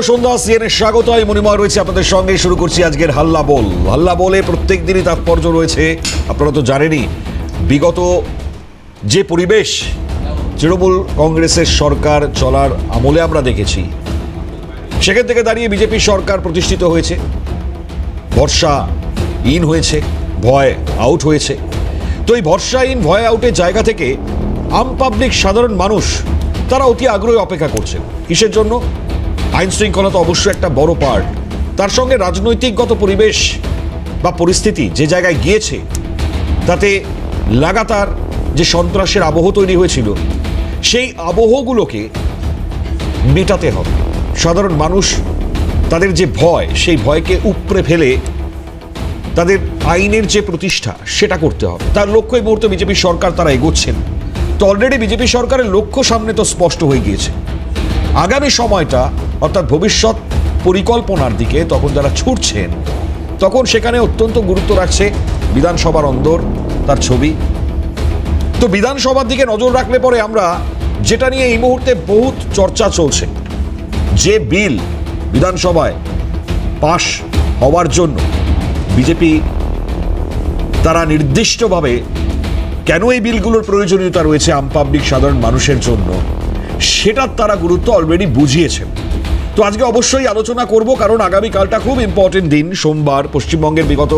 সন্ধ্যা CNA স্বাগত। আমি মণিময় রয়েছে আপনাদের সঙ্গে। শুরু করছি আজকের হাল্লা বল। হাল্লা বলে প্রত্যেক দিনই তাৎপর্য রয়েছে। আপনারা তো জানেনই বিগত যে পরিবেশ তৃণমূল কংগ্রেসের সরকার চলার আমলে আমরা দেখেছি, সেখান থেকে দাঁড়িয়ে বিজেপি সরকার প্রতিষ্ঠিত হয়েছে, ভরসা ইন হয়েছে, ভয় আউট হয়েছে। তো এই ভরসা ইন ভয় আউটের জায়গা থেকে আম পাবলিক সাধারণ মানুষ তারা অতি আগ্রহে অপেক্ষা করছেন। কিসের জন্য? আইন শৃঙ্খলা তো অবশ্যই একটা বড় পার্ট, তার সঙ্গে রাজনৈতিকগত পরিবেশ বা পরিস্থিতি যে জায়গায় গিয়েছে, তাতে লাগাতার যে সন্ত্রাসের আবহ তৈরি হয়েছিল, সেই আবহগুলোকে মেটাতে হবে। সাধারণ মানুষ তাদের যে ভয়, সেই ভয়কে উপড়ে ফেলে তাদের আইনের যে প্রতিষ্ঠা সেটা করতে হবে। তার লক্ষ্য এই মুহূর্তে বিজেপি সরকার তারা এগোচ্ছেন। তো অলরেডি বিজেপি সরকারের লক্ষ্য সামনে তো স্পষ্ট হয়ে গিয়েছে। আগামী সময়টা অর্থাৎ ভবিষ্যৎ পরিকল্পনার দিকে তখন যারা ছুটছেন, তখন সেখানে অত্যন্ত গুরুত্ব রাখছে বিধানসভার অন্দর তার ছবি। তো বিধানসভার দিকে নজর রাখলে পরে আমরা যেটা নিয়ে এই মুহূর্তে বহুত চর্চা চলছে, যে বিল বিধানসভায় পাশ হওয়ার জন্য বিজেপি তারা নির্দিষ্টভাবে কেন এই বিলগুলোর প্রয়োজনীয়তা রয়েছে আম পাবলিক সাধারণ মানুষের জন্য, সেটার তারা গুরুত্ব অলরেডি বুঝিয়েছেন। তো আজকে অবশ্যই আলোচনা করব, কারণ আগামীকালটা খুব ইম্পর্টেন্ট দিন, সোমবার। পশ্চিমবঙ্গের বিগত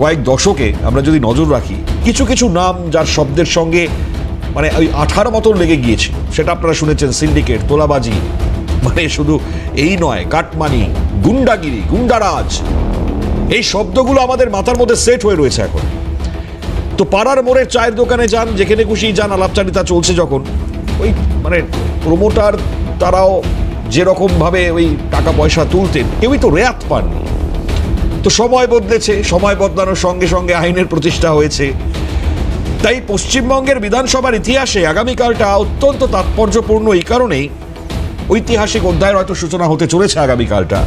কয়েক দশকে আমরা যদি নজর রাখি, কিছু কিছু নাম যার শব্দের সঙ্গে মানে ওই আঠার মতন লেগে গিয়েছে, সেটা আপনারা শুনেছেন। সিন্ডিকেট, তোলাবাজি, মানে শুধু এই নয়, কাটমানি, গুন্ডাগিরি, গুন্ডারাজ, এই শব্দগুলো আমাদের মাথার মধ্যে সেট হয়ে রয়েছে এখন। তো পাড়ার মোড়ে চায়ের দোকানে যান, যেখানে খুশি যান, আলাপচারিতা চলছে যখন, ওই মানে প্রমোটার তারাও যেরকমভাবে ওই টাকা পয়সা তুলতেন, কেউই তো রেয়াত পাননি। তো সময় বদলেছে, সময় বদলানোর সঙ্গে সঙ্গে আইনের প্রতিষ্ঠা হয়েছে। তাই পশ্চিমবঙ্গের বিধানসভার ইতিহাসে আগামীকালটা অত্যন্ত তাৎপর্যপূর্ণ। এই কারণেই ঐতিহাসিক অধ্যায়ের হয়তো সূচনা হতে চলেছে আগামীকালটা।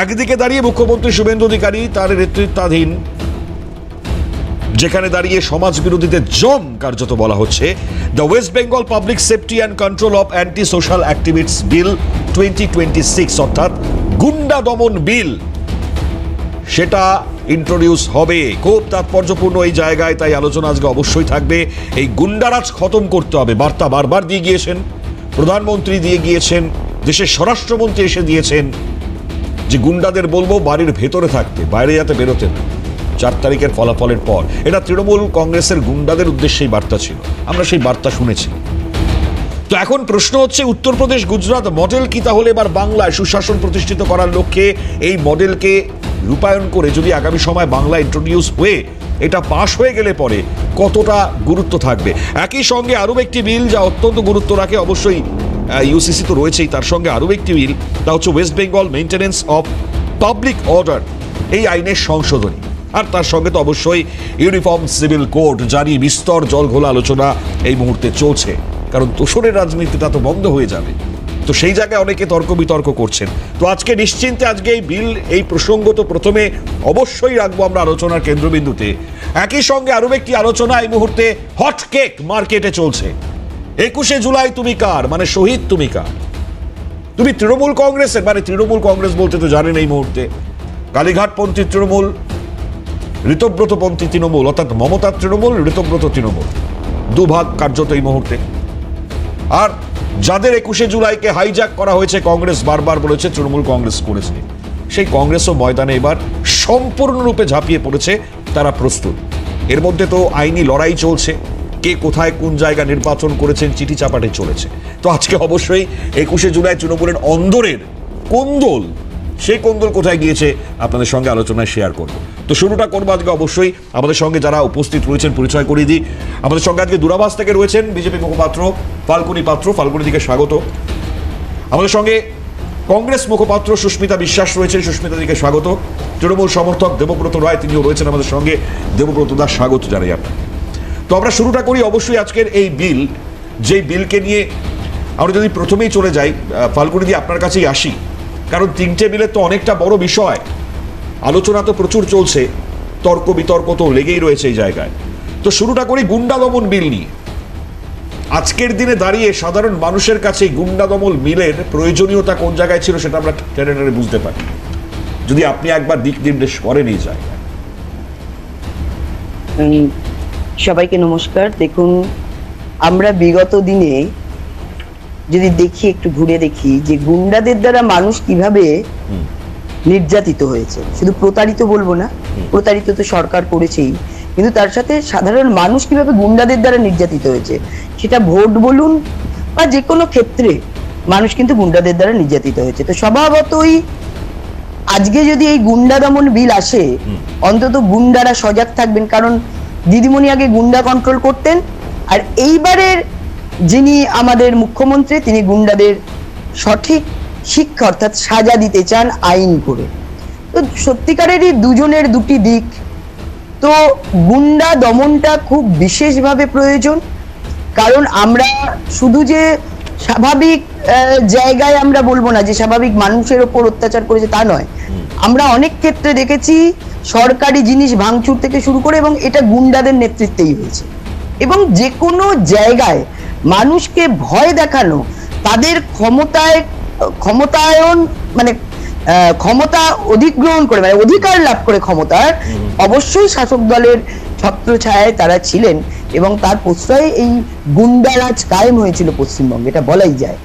একদিকে দাঁড়িয়ে মুখ্যমন্ত্রী শুভেন্দু অধিকারী তার নেতৃত্বাধীন, যেখানে দাঁড়িয়ে সমাজ বিরোধীদের জম কার্যত বলা হচ্ছে, the West Bengal public safety and control of anti social activist bill 2026, অর্থাৎ গুন্ডা দমন বিল, সেটা ইন্ট্রোডিউস হবে। খুব তাৎপর্যপূর্ণ এই জায়গায়, তাই আলোচনা আজকে অবশ্যই থাকবে। এই গুন্ডারাজ খতম করতে হবে, বার্তা বারবার দিয়ে গিয়েছেন প্রধানমন্ত্রী, দিয়ে গিয়েছেন দেশের স্বরাষ্ট্রমন্ত্রী, এসে দিয়েছেন যে গুন্ডাদের বলবো বাড়ির ভেতরে থাকতে, বাইরে যাতে বেরোতে না 4 তারিখের ফলাফলের পর। এটা তৃণমূল কংগ্রেসের গুন্ডাদের উদ্দেশ্যেই বার্তা ছিল, আমরা সেই বার্তা শুনেছি। তো এখন প্রশ্ন হচ্ছে, উত্তরপ্রদেশ গুজরাট মডেল কি তাহলে এবার বাংলায় সুশাসন প্রতিষ্ঠিত করার লক্ষ্যে এই মডেলকে রূপায়ণ করে যদি আগামী সময় বাংলা ইন্ট্রোডিউস হয়ে এটা পাশ হয়ে গেলে পরে কতটা গুরুত্ব থাকবে? একই সঙ্গে আরও একটি বিল যা অত্যন্ত গুরুত্ব রাখে, অবশ্যই ইউসিসি তো রয়েছেই, তার সঙ্গে আরও একটি বিল, তা হচ্ছে West Bengal maintenance of public order, এই আইনের সংশোধনী। আর তার সঙ্গে তো অবশ্যই ইউনিফর্ম সিভিল কোড, জানি বিস্তর জলঘোলা আলোচনা এই মুহূর্তে চলছে, কারণ তোষণের রাজনীতিটা তো বন্ধ হয়ে যাবে। তো সেই জায়গায় অনেকে তর্ক বিতর্ক করছেন। তো আজকে নিশ্চিন্তে আজকে এই বিল, এই প্রসঙ্গ তো প্রথমে অবশ্যই রাখবো আমরা আলোচনার কেন্দ্রবিন্দুতে। একই সঙ্গে আরও একটি আলোচনা এই মুহূর্তে হট কেক মার্কেটে চলছে। 21শে জুলাই তুমি কার, মানে শহীদ তুমি কার? তুমি তৃণমূল কংগ্রেসের, মানে তৃণমূল কংগ্রেস বলতে তো জানেন এই মুহূর্তে কালীঘাটপন্থী তৃণমূল, ঋতব্রতপন্থী তৃণমূল, অর্থাৎ মমতার তৃণমূল, ঋতব্রত তৃণমূল, দুভাগ কার্যত এই মুহূর্তে। আর যাদের 21শে জুলাইকে হাইজ্যাক করা হয়েছে, কংগ্রেস বারবার বলেছে তৃণমূল কংগ্রেস করেছে, সেই কংগ্রেসও ময়দানে এবার সম্পূর্ণরূপে ঝাঁপিয়ে পড়েছে, তারা প্রস্তুত। এর মধ্যে তো আইনি লড়াই চলছে, কে কোথায় কোন জায়গা নির্বাচন করেছেন চিঠি চাপাটে চলেছে। তো আজকে অবশ্যই 21শে জুলাই তৃণমূলের অন্দরের কোন্দল, সেই কোন্দল কোথায় গিয়েছে আপনাদের সঙ্গে আলোচনায় শেয়ার করব। তো শুরুটা করবো আজকে অবশ্যই আমাদের সঙ্গে যারা উপস্থিত রয়েছেন পরিচয় করিয়ে দিই। আমাদের সঙ্গে আজকে দূরাভাষ থেকে রয়েছেন বিজেপি মুখপাত্র ফাল্গুনী পাত্র, ফাল্গুনীদিকে স্বাগত। আমাদের সঙ্গে কংগ্রেস মুখপাত্র সুস্মিতা বিশ্বাস রয়েছেন, সুস্মিতাদিকে স্বাগত। তৃণমূল সমর্থক দেবব্রত রায়, তিনিও রয়েছেন আমাদের সঙ্গে। দেবব্রত দাস, স্বাগত জানাই আপনাকে। তো আমরা শুরুটা করি অবশ্যই আজকের এই বিল, যেই বিলকে নিয়ে আমরা যদি প্রথমেই চলে যাই, ফাল্গুনীদি আপনার কাছেই আসি, কারণ 3টে বিলের তো অনেকটা বড় বিষয়, আলোচনা তো প্রচুর চলছে, তর্ক বিতর্ক তো লেগেই রয়েছে এই জায়গায়। তো শুরুটা করি গুন্ডা দমন বিল নিয়ে। আজকের দিনে দাঁড়িয়ে সাধারণ মানুষের কাছে গুন্ডা দমন বিলের প্রয়োজনীয়তা কোন জায়গায় ছিল সেটা আমরা টেনে টেনে বুঝতে পারি, যদি আপনি একবার দিক নির্দেশ করেন এই জায়গায়। সবাইকে নমস্কার। দেখুন, আমরা বিগত দিনে যদি দেখি, একটু ঘুরে দেখি যে গুন্ডাদের দ্বারা মানুষ কিভাবে নির্যাতিত হয়েছে। শুধু প্রতারিত বলবো না, প্রতারিত তো সরকার করেছেই, কিন্তু তার সাথে সাধারণ মানুষ কিভাবে গুন্ডাদের দ্বারা নির্যাতিত হয়েছে, সেটা ভোট বলুন বা যে কোনো ক্ষেত্রে মানুষ কিন্তু গুন্ডাদের দ্বারা নির্যাতিত হয়েছে। তো স্বভাবতই আজকে যদি এই গুন্ডা দমন বিল আসে, অন্তত গুন্ডারা সজাগ থাকবেন, কারণ দিদিমণি আগে গুন্ডা কন্ট্রোল করতেন, আর এইবারের যিনি আমাদের মুখ্যমন্ত্রী তিনি গুন্ডাদের সঠিক শিক্ষা অর্থাৎ সাজা দিতে চান আইন করে। তো সত্যিকারেরই দুজনের দুটি দিক। তো গুন্ডা দমনটা খুব বিশেষভাবে প্রয়োজন, কারণ আমরা শুধু যে স্বাভাবিক জায়গায় আমরা বলবো না যে স্বাভাবিক মানুষের ওপর অত্যাচার করেছে তা নয়, আমরা অনেক ক্ষেত্রে দেখেছি সরকারি জিনিস ভাঙচুর থেকে শুরু করে, এবং এটা গুন্ডাদের নেতৃত্বেই হয়েছে। এবং যে কোনো জায়গায় মানুষকে ভয় দেখানো, তাদের ক্ষমতায়ন মানে ক্ষমতা অধিগ্রহণ করে, মানে অধিকার লাভ করে ক্ষমতার, অবশ্যই শাসক দলের ছত্রছায়ায় তারা ছিলেন, এবং তার প্রশ্রয়ে এই গুন্ডারাজ কায়েম হয়েছিল পশ্চিমবঙ্গে, এটা বলাই যায়।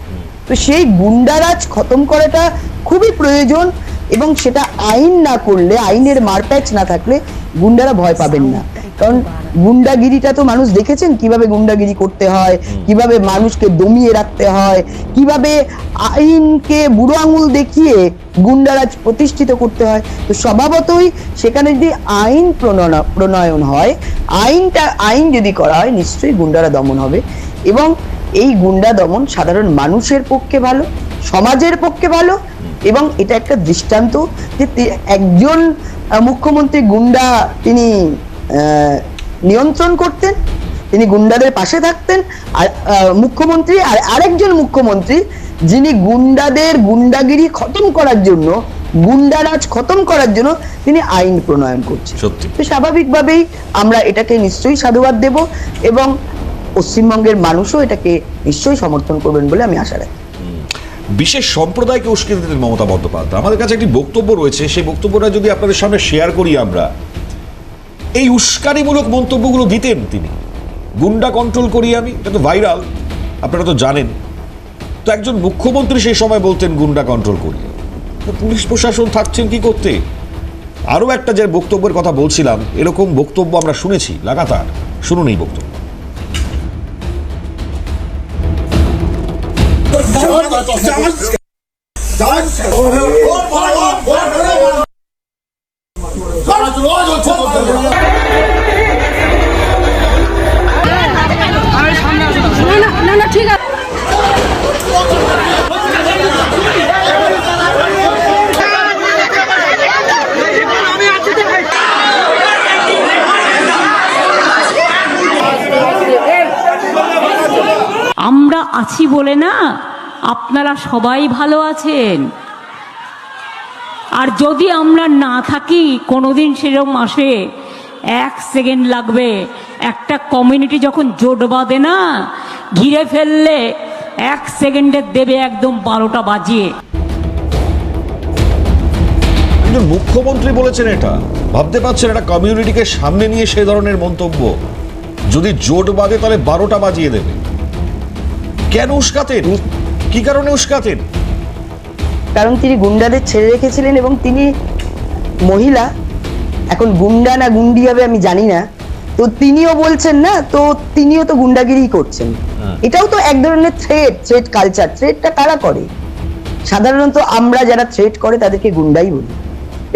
তো সেই গুন্ডারাজ খতম করাটা খুবই প্রয়োজন, এবং সেটা আইন না করলে, আইনের মারপ্যাচ না থাকলে গুন্ডারা ভয় পাবেন না। কারণ গুন্ডাগিরিটা তো মানুষ দেখেছেন কিভাবে গুন্ডাগিরি করতে হয়, কিভাবে মানুষকে দমিয়ে রাখতে হয়, কিভাবে আইনকে বুড়ো আঙুল দেখিয়ে গুন্ডারাজ প্রতিষ্ঠিত করতে হয়। তো স্বভাবতই সেখানে যদি আইন প্রণয়ন হয়, আইন যদি করা হয়, নিশ্চয়ই গুন্ডারা দমন হবে। এবং এই গুন্ডা দমন সাধারণ মানুষের পক্ষে ভালো, সমাজের পক্ষে ভালো, এবং এটা একটা দৃষ্টান্ত যে একজন মুখ্যমন্ত্রী গুন্ডা তিনি নিয়ন্ত্রণ করতেন, তিনি গুন্ডাদের পাশে থাকতেন, আর মুখ্যমন্ত্রী আর আরেকজন মুখ্যমন্ত্রী যিনি গুন্ডাদের গুন্ডাগিরি খতম করার জন্য, গুন্ডারাজ খতম করার জন্য তিনি আইন প্রণয়ন করছেন। তো স্বাভাবিকভাবেই আমরা এটাকে নিশ্চয়ই সাধুবাদ দেব, এবং পশ্চিমবঙ্গের মানুষও এটাকে নিশ্চয়ই সমর্থন করবেন বলে আমি আশা রাখি। বিশেষ সম্প্রদায়কে উস্কে দিতেন মমতা বন্দ্যোপাধ্যায়। আমাদের কাছে একটি বক্তব্য রয়েছে, সেই বক্তব্যটা যদি আপনাদের সামনে শেয়ার করি আমরা। এই উস্কানিমূলক মন্তব্যগুলো দিতেন তিনি, গুন্ডা কন্ট্রোল করি আমি, এটা তো ভাইরাল, আপনারা তো জানেন। তো একজন মুখ্যমন্ত্রী সেই সময় বলতেন গুন্ডা কন্ট্রোল করি, পুলিশ প্রশাসন থাকছেন কি করতে। আরও একটা যে বক্তব্যের কথা বলছিলাম, এরকম বক্তব্য আমরা শুনেছি লাগাতার। শুনুন এই বক্তব্য। ঠিক আছে, আমরা আছি বলে না আপনারা সবাই ভালো আছেন। আর যদি আমরা না থাকি, কোনোদিন সেরকম আসে, 1 সেকেন্ড লাগবে। একটা কমিউনিটি যখন জোট বাঁধে না, ঘিরে ফেললে 1 সেকেন্ডে দেবে একদম 12টা বাজিয়ে। মুখ্যমন্ত্রী বলেছেন এটা, ভাবতে পারছেন একটা কমিউনিটিকে সামনে নিয়ে সে ধরনের মন্তব্য, যদি জোট বাঁধে তাহলে 12টা বাজিয়ে দেবে। কেন উস্কাতেন? কি কারণে উস্কাতেন? কারণ তিনি গুন্ডাদের ছেড়ে রেখেছিলেন, এবং তিনি মহিলা, এখন গুন্ডা না গুন্ডি হবে আমি জানি না, তো তিনিও বলছেন না, তো তিনিও তো গুন্ডাগিরি করছেন। এটাও তো এক ধরনের থ্রেট কালচার। থ্রেটটা কারা করে? সাধারণত আমরা যারা থ্রেট করে তাদেরকে গুন্ডাই বলি,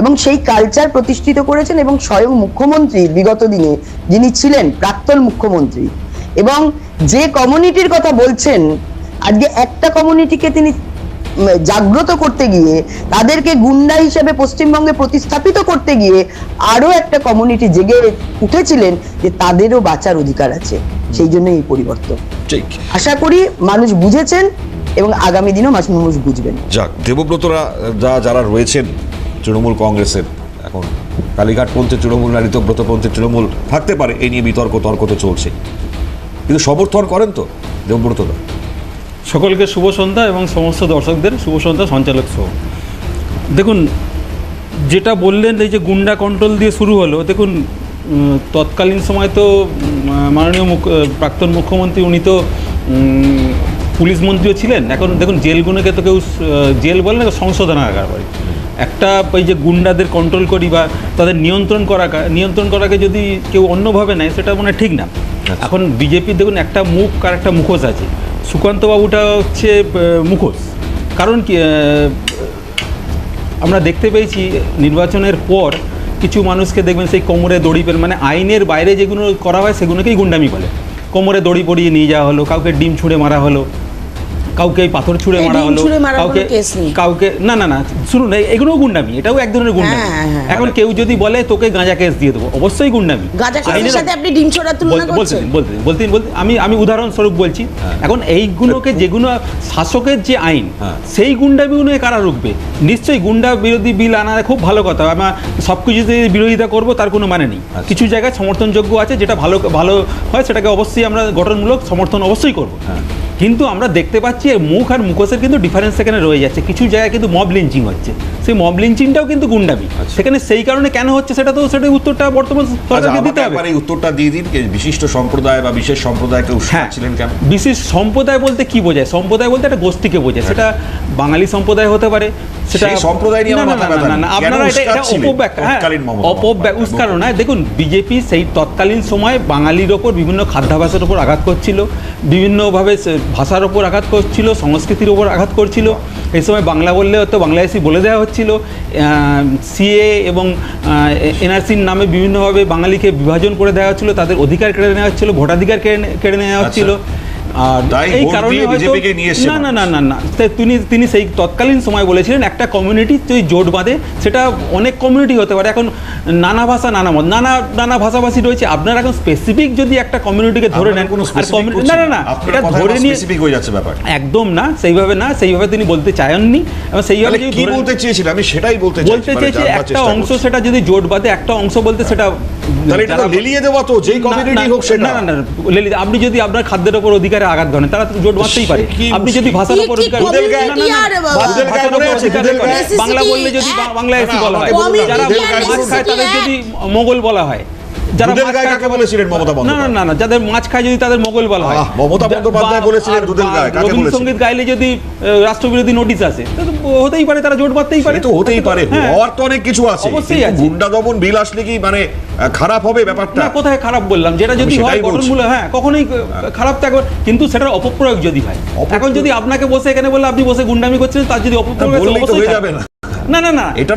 এবং সেই কালচার প্রতিষ্ঠিত করেছেন। এবং স্বয়ং মুখ্যমন্ত্রী বিগত দিনে যিনি ছিলেন প্রাক্তন মুখ্যমন্ত্রী, এবং যে কমিউনিটির কথা বলছেন, আজকে একটা কমিউনিটিকে তিনি জাগ্রত করতে গিয়ে, তাদেরকে গুন্ডা হিসেবে পশ্চিমবঙ্গে প্রতিস্থাপিত করতে গিয়ে আরো একটা কমিউনিটি জেগে উঠেছিলেন যে তাদেরও বাঁচার অধিকার আছে। সেই জন্য এই পরিবর্তন। ঠিক, আশা করি মানুষ বুঝেছেন, এবং আগামী দিনও মানুষ বুঝবেন। যাক, দেবব্রতরা যারা রয়েছেন তৃণমূল কংগ্রেসের, এখন কালীঘাটপন্থী তৃণমূল না ঋতব্রতপন্থী তৃণমূল থাকতে পারে, এই নিয়ে তর্ক তো চলছে, কিন্তু সমর্থন করেন তো দেবব্রত দা। সকলকে শুভ সন্ধ্যা এবং সমস্ত দর্শকদের শুভ সন্ধ্যা, সঞ্চালক সহ। দেখুন, যেটা বললেন এই যে গুন্ডা কন্ট্রোল দিয়ে শুরু হলো, দেখুন তৎকালীন সময় তো মাননীয় প্রাক্তন মুখ্যমন্ত্রী উনি তো পুলিশ মন্ত্রীও ছিলেন। এখন দেখুন জেলগুলোকে তো কেউ জেল বলে না, সংশোধনাগার বলে। একটা এই যে গুন্ডাদের কন্ট্রোল করি বা তাদের নিয়ন্ত্রণ করাকে যদি কেউ অন্যভাবে নেয় সেটা মানে ঠিক না। এখন বিজেপির দেখুন একটা মুখ আর একটা মুখোশ আছে। সুকান্ত বাবুটা হচ্ছে মুখোশ। কারণ কি আমরা দেখতে পেয়েছি নির্বাচনের পর কিছু মানুষকে দেখবেন সেই কোমরে দড়ি পেল, মানে আইনের বাইরে যেগুলো করা হয় সেগুলোকেই গুন্ডামি বলে। কোমরে দড়ি পরিয়ে নিয়ে যাওয়া হলো, কাউকে ডিম ছুঁড়ে মারা হলো, কাউকে পাথর ছুঁড়ে মারা হলো, কাউকে না না না শুনুন, এগুলোও গুন্ডামি, এটাও এক ধরনের গুন্ডামি। এখন কেউ যদি বলে তোকে গাঁজা কেস দিয়ে দেবো, অবশ্যই গুন্ডামি। বলতে আমি উদাহরণস্বরূপ বলছি। এখন এইগুলোকে যেগুলো শাসকের যে আইন, সেই গুন্ডামিগুলো কারা রুখবে? নিশ্চয়ই গুন্ডা বিরোধী বিল আনা খুব ভালো কথা। আমরা সব কিছু বিরোধিতা করবো তার কোনো মানে নেই। কিছু জায়গায় সমর্থনযোগ্য আছে, যেটা ভালো ভালো হয় সেটাকে অবশ্যই আমরা গঠনমূলক সমর্থন অবশ্যই করবো। কিন্তু আমরা দেখতে পাচ্ছি মুখ আর মুখোশের কিন্তু ডিফারেন্স সেখানে রয়ে যাচ্ছে। কিছু জায়গায় কিন্তু মব লিঞ্চিং হচ্ছে, সেই মব লিঞ্চিংটাও কিন্তু গুন্ডামি। সেখানে সেই কারণে কেন হচ্ছে সেটা তো সেটার উত্তরটা বর্তমান সরকারকে দিতে হবে। এই উত্তরটা দিয়ে দিন, বিশিষ্ট সম্প্রদায় বা বিশেষ সম্প্রদায়কে উস্কাচ্ছিলেন কেন? বিশেষ সম্প্রদায় বলতে কি বোঝায়? সম্প্রদায় বলতে একটা গোষ্ঠীকে বোঝায়। সেটা বাঙালি সম্প্রদায় হতে পারে, সেটা সম্প্রদায় নিয়ে আপনারা এটা উস্কানো না। দেখুন বিজেপি সেই তৎকালীন সময় বাঙালির ওপর বিভিন্ন খাদ্যাভ্যাসের ওপর আঘাত করছিল, বিভিন্নভাবে ভাষার ওপর আঘাত করছিল, সংস্কৃতির ওপর আঘাত করছিল। এই সময় বাংলা বললে হয়তো বাংলাদেশি বলে দেওয়া হচ্ছিল। সিএ এবং এনআরসির নামে বিভিন্নভাবে বাঙালিকে বিভাজন করে দেওয়া হচ্ছিল, তাদের অধিকার কেড়ে নেওয়া হচ্ছিল, ভোটাধিকার কেড়ে নেওয়া হচ্ছিল। আর এই কারণে না না না না তিনি সেই তৎকালীন সময় বলেছিলেন একটা কমিউনিটি যদি জোট বাঁধে, সেটা অনেক কমিউনিটি হতে পারে। এখন নানা ভাষা নানা মত, নানা ভাষাভাষী রয়েছে। আপনারা এখন স্পেসিফিক যদি একটা কমিউনিটিকে ধরে নেন, না না না এটা ধরে নিয়ে একদম না, সেইভাবে তিনি বলতে চাননি। এবং সেইভাবে কি বলতে চেয়েছিলেন আমি সেটাই বলতে চেয়েছি, একটা অংশ সেটা যদি জোট বাঁধে, একটা অংশ বলতে সেটা লেলিয়ে দেওয়া তো যেই কমিউনিটি হোক সেটা না না লেলিয়ে। আপনি যদি আপনার খাদ্যের উপর অধিকারে আঘাত করেন, তারা জোট বাঁধতেই পারে। আপনি যদি ভাষার উপর বাংলা বললে যদি বাংলা এসি বলা হয়, যারা মাছ খায় তাদের যদি মোগল বলা হয়, যারা যাদের মাছ খায় যদি তাদের মোগল বলা হয়, রবীন্দ্রসঙ্গীত গাইলে যদি রাষ্ট্রবিরোধী নোটিশ আসে, হতেই পারে তারা জোট বাঁধতেই পারে। তো হতেই পারে, হওয়ার তো অনেক কিছু আছে। অবশ্যই গুন্ডা দমন বিল আসলে কি মানে খারাপ হবে ব্যাপারটা? না, কোথায় খারাপ বললাম? যেটা যদি হয় গঠনমূলক, হ্যাঁ কখনোই খারাপ থাকবে, কিন্তু সেটার অপপ্রয়োগ যদি হয়। এখন যদি আপনাকে বসে এখানে বলে আপনি বসে গুন্ডামি করছেন, তার যদি অপপ্রয়োগ হয়ে যাবে না। না না না এটা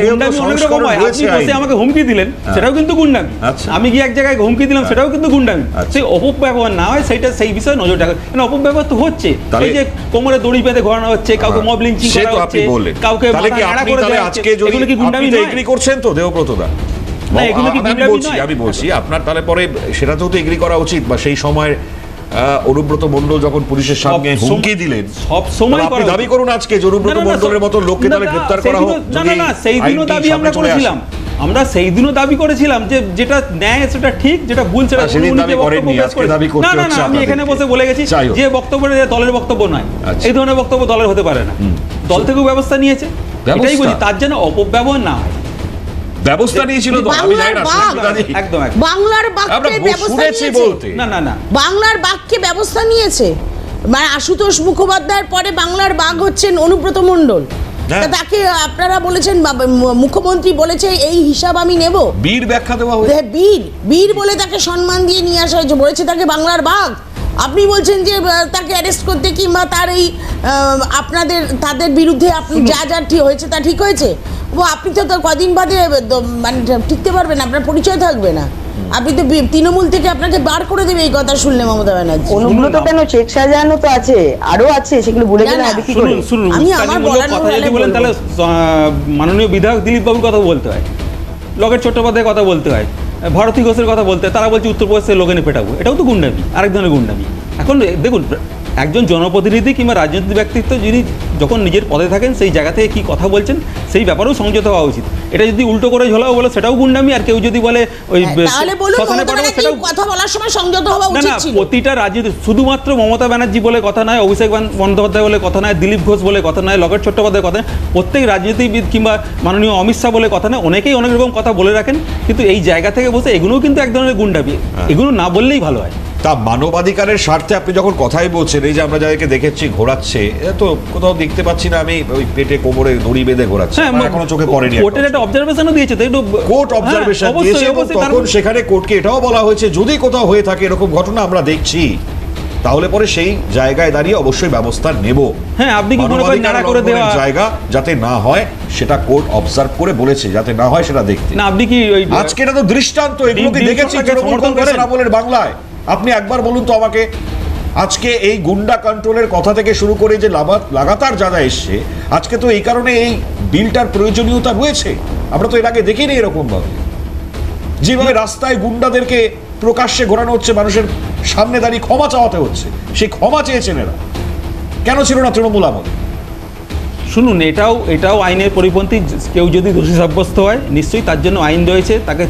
গুন্ডামি অনেক রকম হয়। আপনি বসে আমাকে হুমকি দিলেন, সেটাও কিন্তু গুন্ডামি। আমি গিয়ে এক জায়গায় হুমকি দিলাম, সেটাও কিন্তু গুন্ডামি। সেই অপব্যবহার না হয় সেটা সেই বিষয়ে নজর রাখা। কারণ অপব্যবহার তো হচ্ছে, এই যে কোমরে দড়ি বেঁধে ঘোরানো হচ্ছে, কাউকে মব লিঞ্চিং করা হচ্ছে, কাউকে মাথা করে দেওয়া হচ্ছে, এগুলো কি গুন্ডামি নয়? এগ্রি করছেন তো দেবব্রত দা? না, এগুলো কি গুন্ডামি নয়? আমি বলছি আপনার তাহলে পরে সেটাতেও তো এগ্রি করা উচিত। বা সেই সময় অনুব্রত মণ্ডল যখন পুলিশের সামনে হুমকি দিলেন, সব সময় আপনি দাবি করুন আজকে যে অনুব্রত মণ্ডলের মতো লোককে তাহলে গ্রেফতার করা হোক। না না না সেই দিনও দাবি আমরা করেছিলাম, আমরা সেই দিনও দাবি করেছিলাম যে যেটা ন্যায় সেটা ঠিক, যেটা ভুল সেটা না না না। আমি এখানে বসে বলে গেছি যে বক্তব্য দলের বক্তব্য নয়, এই ধরনের বক্তব্য দলের হতে পারে না। দল থেকেও ব্যবস্থা নিয়েছে, এটাই বলি, তার জন্য অপব্যবহার না হয়। ব্যবস্থা নিয়েছিল তো, আমি জানি না, একদম বাংলার বাক্যে ব্যবস্থা নিয়েছে। না না না বাংলার বাক্যে ব্যবস্থা নিয়েছে, মানে আশুতোষ মুখোপাধ্যায়ের পরে বাংলার বাঘ হচ্ছেন অনুব্রত মণ্ডল। তাকে আপনারা বলেছেন, মুখ্যমন্ত্রী বলেছে এই হিসাব আমি নেব। বীর ব্যাখ্যা দেওয়া হয়েছে, বীর বলে তাকে সম্মান দিয়ে নিয়ে আসা হয়েছে, বলেছে তাকে বাংলার বাঘ। আপনি বলছেন যে তাকে অ্যারেস্ট করতে কিংবা তার এই তাদের বিরুদ্ধে আপনি যা ঠিক হয়েছে তা ঠিক হয়েছে। আপনি তো কদিন বাদে মানে টিকতে পারবেন, আপনার পরিচয় থাকবে না। আপনি তো তৃণমূল থেকে আপনাকে বার করে দেবে এই কথা শুনলে মমতা ব্যানার্জি। অনুব্রত কেন, চেক সাজানো তো আছে, আরো আছে, সেগুলো ভুলে গেলে হবে কি করে? আমি আমার বলার কথা যদি বলেন তাহলে মাননীয় বিধায়ক দিলীপ বাবুর কথা বলতে হয়, লগের চট্টোপাধ্যায়ের কথা বলতে হয়, ভারতী ঘোষের কথা বলতে হয়। তারা বলছে উত্তরপ্রদেশের লোকেনে পেটাবো, এটাও তো গুন্ডামি, আরেক ধরনের গুন্ডামি। এখন দেখুন, একজন জনপ্রতিনিধি কিংবা রাজনৈতিক ব্যক্তিত্ব যিনি যখন নিজের পদে থাকেন সেই জায়গা থেকে কী কথা বলছেন সেই ব্যাপারেও সংযত হওয়া উচিত। এটা যদি উল্টো করে ঝোলাও বলে সেটাও গুন্ডামি, আর কেউ যদি বলে ওই তাহলে বলুন শ্মশানে মমতা পাঠাবো ব্যানার্জি সেটাও কথা বলার সময় সংযত হওয়া না উচিত না। ছিল। প্রতিটা রাজ্যে শুধুমাত্র মমতা ব্যানার্জি বলে কথা নয়, অভিষেক বন্দ্যোপাধ্যায় বলে কথা নয়, দিলীপ ঘোষ বলে কথা নয়, লকেট চট্টোপাধ্যায় কথা নয়, প্রত্যেক রাজনীতিবিদ কিংবা মাননীয় অমিত শাহ বলে কথা নয়, অনেকেই অনেক রকম কথা বলে রাখেন, কিন্তু এই জায়গা থেকে বসে এগুলোও কিন্তু এক ধরনের গুন্ডামি, এগুলো না বললেই ভালো হয়। তা মানবাধিকারের স্বার্থে আপনি যখন কথাই বলছেন, এই যে আমরা যাদেরকে দেখেছি ঘোরাচ্ছে, এটা তো কোথাও দেখতে পাচ্ছি না আমি ওই পেটে কোমরে দড়ি বেঁধে ঘোরাচ্ছে, আমার এখনো চোখে পড়েনি। কোর্টের একটা অবজারভেশনও দিয়েছে, তাই একটু কোর্ট অবজারভেশন দিয়েছে এবং তখন সেখানে কোর্টকে এটাও বলা হয়েছে যদি কোথাও হয়ে থাকে এরকম ঘটনা আমরা দেখছি, তাহলে পরে সেই জায়গায় দাঁড়িয়ে অবশ্যই ব্যবস্থা নেব। হ্যাঁ, আপনি কি মনে করেন নাড়া করে দেওয়া জায়গা যাতে না হয় সেটা কোর্ট অবজার্ভ করে বলেছে, যাতে না হয় সেটা দেখতে। না আপনি কি ওই আজকে এটা তো দৃষ্টান্ত, এগুলো কি দেখেছি তৃণমূল কংগ্রেসের আমলের বাংলায়? আপনি একবার বলুন তো আমাকে, আজকে এই গুন্ডা কন্ট্রোলের কথা থেকে শুরু করে যে লাগাতার যা যা এসছে, আজকে তো এই কারণে এই বিলটার প্রয়োজনীয়তা রয়েছে। আমরা তো এর আগে দেখিনি এরকম ভাবে, যেভাবে রাস্তায় গুন্ডাদেরকে প্রকাশ্যে ঘোরানো হচ্ছে, মানুষের সামনে দাঁড়িয়ে ক্ষমা চাওয়াতে হচ্ছে। সেই ক্ষমা চেয়েছেন এরা, কেন ছিল না তৃণমূল আমলে? শুনুন, এটাও আইনের পরিপন্থী। কেউ যদি দোষী সাব্যস্ত হয় নিশ্চয়ই তার জন্য আইন রয়েছে, তাকে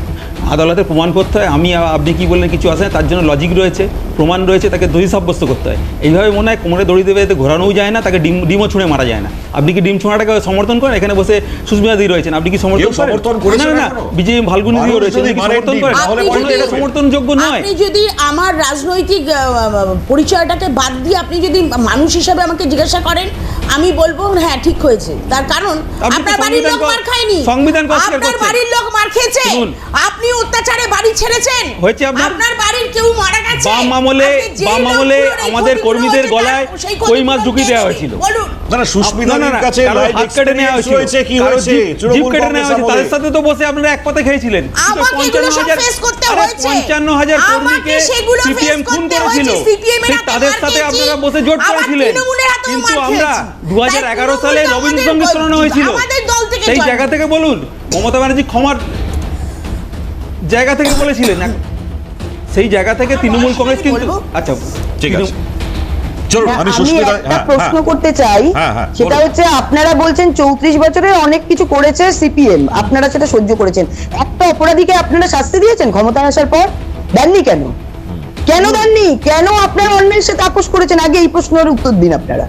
আদালতে প্রমাণ করতে হয়। আপনি কি বললেন কিছু আছে না, তার জন্য লজিক রয়েছে, প্রমাণ রয়েছে, তাকে দোষী সাব্যস্ত করতে হয়। এইভাবে মনে হয় কোমরে দড়ি দেবে, এতে ঘোরানোও যায় না, তাকে ডিমও ছুঁড়ে মারা যায় না। আপনি কি ডিম ছোঁড়াটাকে সমর্থন করেন? এখানে বসে সুস্মিতা দি রয়েছেন, আপনি কি সমর্থন করেন? না, বিজেপি ভালগুনি দিও রয়েছেন, সমর্থন করেন? এটা সমর্থনযোগ্য নয়। আপনি যদি আমার রাজনৈতিক পরিচয়টাকে বাদ দিয়ে আপনি যদি মানুষ হিসাবে আমাকে জিজ্ঞাসা করেন, আমি বলবো হ্যাঁ ঠিক হয়েছে। তার কারণ আপনার বাড়ির লোক মার খায়নি, আপনার বাড়ির লোক মার খেয়েছে, আপনি অত্যাচারে বাড়ি ছেড়েছেন, আপনার বাড়ির কেউ মারা গেছে। বাম আমলে আমাদের কর্মীদের গলায় কই মাছ ঢুকিয়ে দেওয়া হয়েছিল। না না, সুস্মিতার কাছে হাত কেটে নেওয়া হয়েছে, কি হয়েছে, জিপ কেটে নেওয়া হয়েছে, তাদের সাথে তো বসে আপনারা এক পাতে খেয়েছিলেন। 55,000 কর্মীকে সিপিএম খুন করেছিল, তাদের সাথে আপনারা বসে জোট করেছিলেন। কিন্তু আমরা 2011 সালে রবীন্দ্রসঙ্গীত শোনানো হয়েছিল, সেই জায়গা থেকে বলুন, মমতা ব্যানার্জি ক্ষমার জায়গা থেকে বলেছিলেন, সেই জায়গা থেকে তৃণমূল কংগ্রেস কিন্তু আচ্ছা ঠিক আছে। আমি একটা প্রশ্ন করতে চাই, সেটা হচ্ছে আপনারা বলছেন 34 বছরে অনেক কিছু করেছে সিপিএম, আপনারা সেটা সহ্য করেছেন, একটা অপরাধীকে আপনারা শাস্তি দিয়েছেন ক্ষমতা আসার পর? দেননি কেন? কেন দেননি? কেন আপনারা অন্যের সাথে আপোষ করেছেন? আগে এই প্রশ্নের উত্তর দিন আপনারা।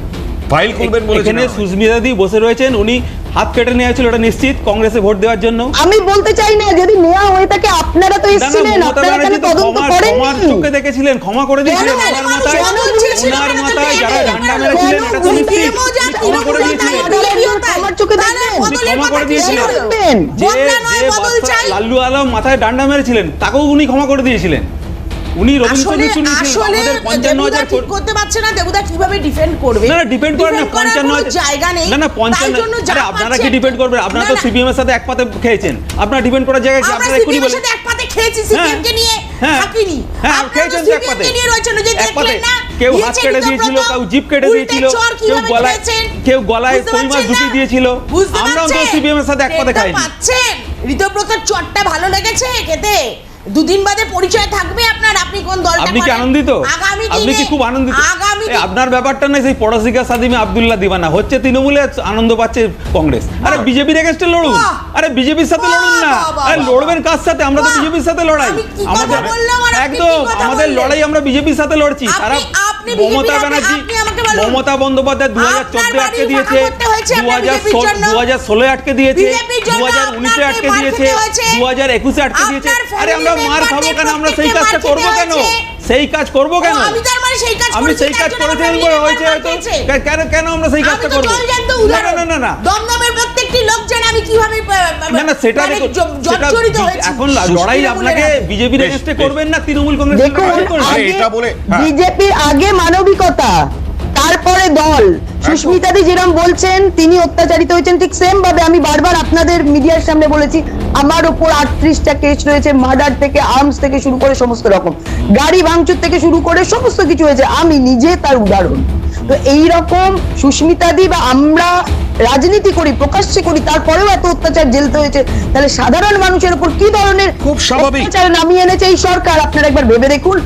ফাইল করবেন বলেছেন, এখানে সুস্মিতা দি বসে রয়েছেন, উনি হাত কেটে নেওয়া ছিল, এটা নিশ্চিত কংগ্রেসে ভোট দেওয়ার জন্য। আমি বলতে চাই না, যদি নেওয়া হয়ে থাকে আপনারা তো এসেছিলেন, আপনারা কেন তদন্ত করেননি? ক্ষমার চোখে দেখেছিলেন, ক্ষমা করে দিয়েছিলেন। ওনার মাথায় যারা ডান্ডা মেরেছিলেন, এটা তো নিশ্চিত ক্ষমা করে দিয়েছিলেন, আমার চোখে দেখবেন, ক্ষমা করে দিয়েছিলেন। যে লাল্লু আলম মাথায় ডান্ডা মেরেছিলেন তাকেও উনি ক্ষমা করে দিয়েছিলেন। উনি রবীন্দ্রসঙ্গীত শুনিয়েছিলেন। আমাদের 55,000 ঠিক করতে পারছে না, দেবুদা কিভাবে ডিফেন্ড করবে? না ডিপেন্ড করেন না, 55,000 জায়গা নেই। না 55, আপনারা কি ডিপেন্ড করবেন? আপনারা তো সিপিএম এর সাথে এক পাতে খেয়েছেন, আপনারা ডিপেন্ড করার জায়গায় কি? আপনারা এক্ষুনি বলেন এক পাতে খেয়েছি, সিপিএম কে নিয়ে থাকিনি। হ্যাঁ খেয়েছেন এক পাতে, এক পাতে কেউ হাত কেটে দিয়েছিল, কেউ জিপ কেটে দিয়েছিল, কেউ গলায় কই মাছ ঢুকিয়ে দিয়েছিল। আমরা তো সিপিএম এর সাথে এক পাতে খাইনি। ঋতব্রতর চটটা ভালো লেগেছে খেতে? দুদিন বাদে পরিচয় থাকবে আপনার, আপনি কোন দলটা? আপনি কি আনন্দিত? আপনি কি খুব আনন্দিত? আপনার ব্যাপারটা না সেই পড়াশিকা সাদিমে আব্দুল্লাহ দিবানা হচ্ছে, তৃণমূলে আনন্দ পাচ্ছে কংগ্রেস। আরে বিজেপির এগেইনস্টে লড়ুন, আরে বিজেপির সাথে লড়ুন না। আরে লড়বেন কার সাথে? আমরা তো বিজেপির সাথে লড়াই, আমাদের একদম আমাদের লড়াই, আমরা বিজেপির সাথে লড়ছি। সারা মমতা বন্দ্যোপাধ্যায় 2014 আটকে দিয়েছে, 2016 আটকে দিয়েছে, 2019 আটকে দিয়েছে, 2021 আটকে দিয়েছে। আরে আমরা মার খাবো কেন? আমরা সেই কাজটা করবো কেন? সেই কাজ করবো কেন? আমি সেই কাজ করেছিলাম বলে হয়েছে হয়তো, কেন আমরা সেই কাজটা করবো? না দমদমের প্রত্যেকটি লোক জানে আমি কিভাবে না সেটা এখন লড়াই আপনাকে বিজেপির এগেইনস্টে করবেন না তৃণমূল কংগ্রেস? বিজেপির আগে মানবিকতা, তারপরে দল। সুস্মিতাদি যেরকম বলছেন তিনি অত্যাচারিত হয়েছেন, ঠিক সেম ভাবে আমি বারবার আপনাদের মিডিয়ার সামনে বলেছি, আমার উপর 38টা কেস রয়েছে, মার্ডার থেকে আর্মস থেকে শুরু করে সমস্ত রকম, গাড়ি ভাঙচুর থেকে শুরু করে সমস্ত কিছু হয়েছে, আমি নিজে তার উদাহরণ। তো এইরকম সুস্মিতাদি বা আমরা রাজনীতি করি, প্রকাশ্যে করি, তারপরেও এত অত্যাচার ঝেলতে হয়েছে, তাহলে সাধারণ মানুষের উপর কি ধরনের খুব স্বাভাবিক অত্যাচার নামিয়ে এনেছে এই সরকার? আপনারা একবার ভেবে দেখুন,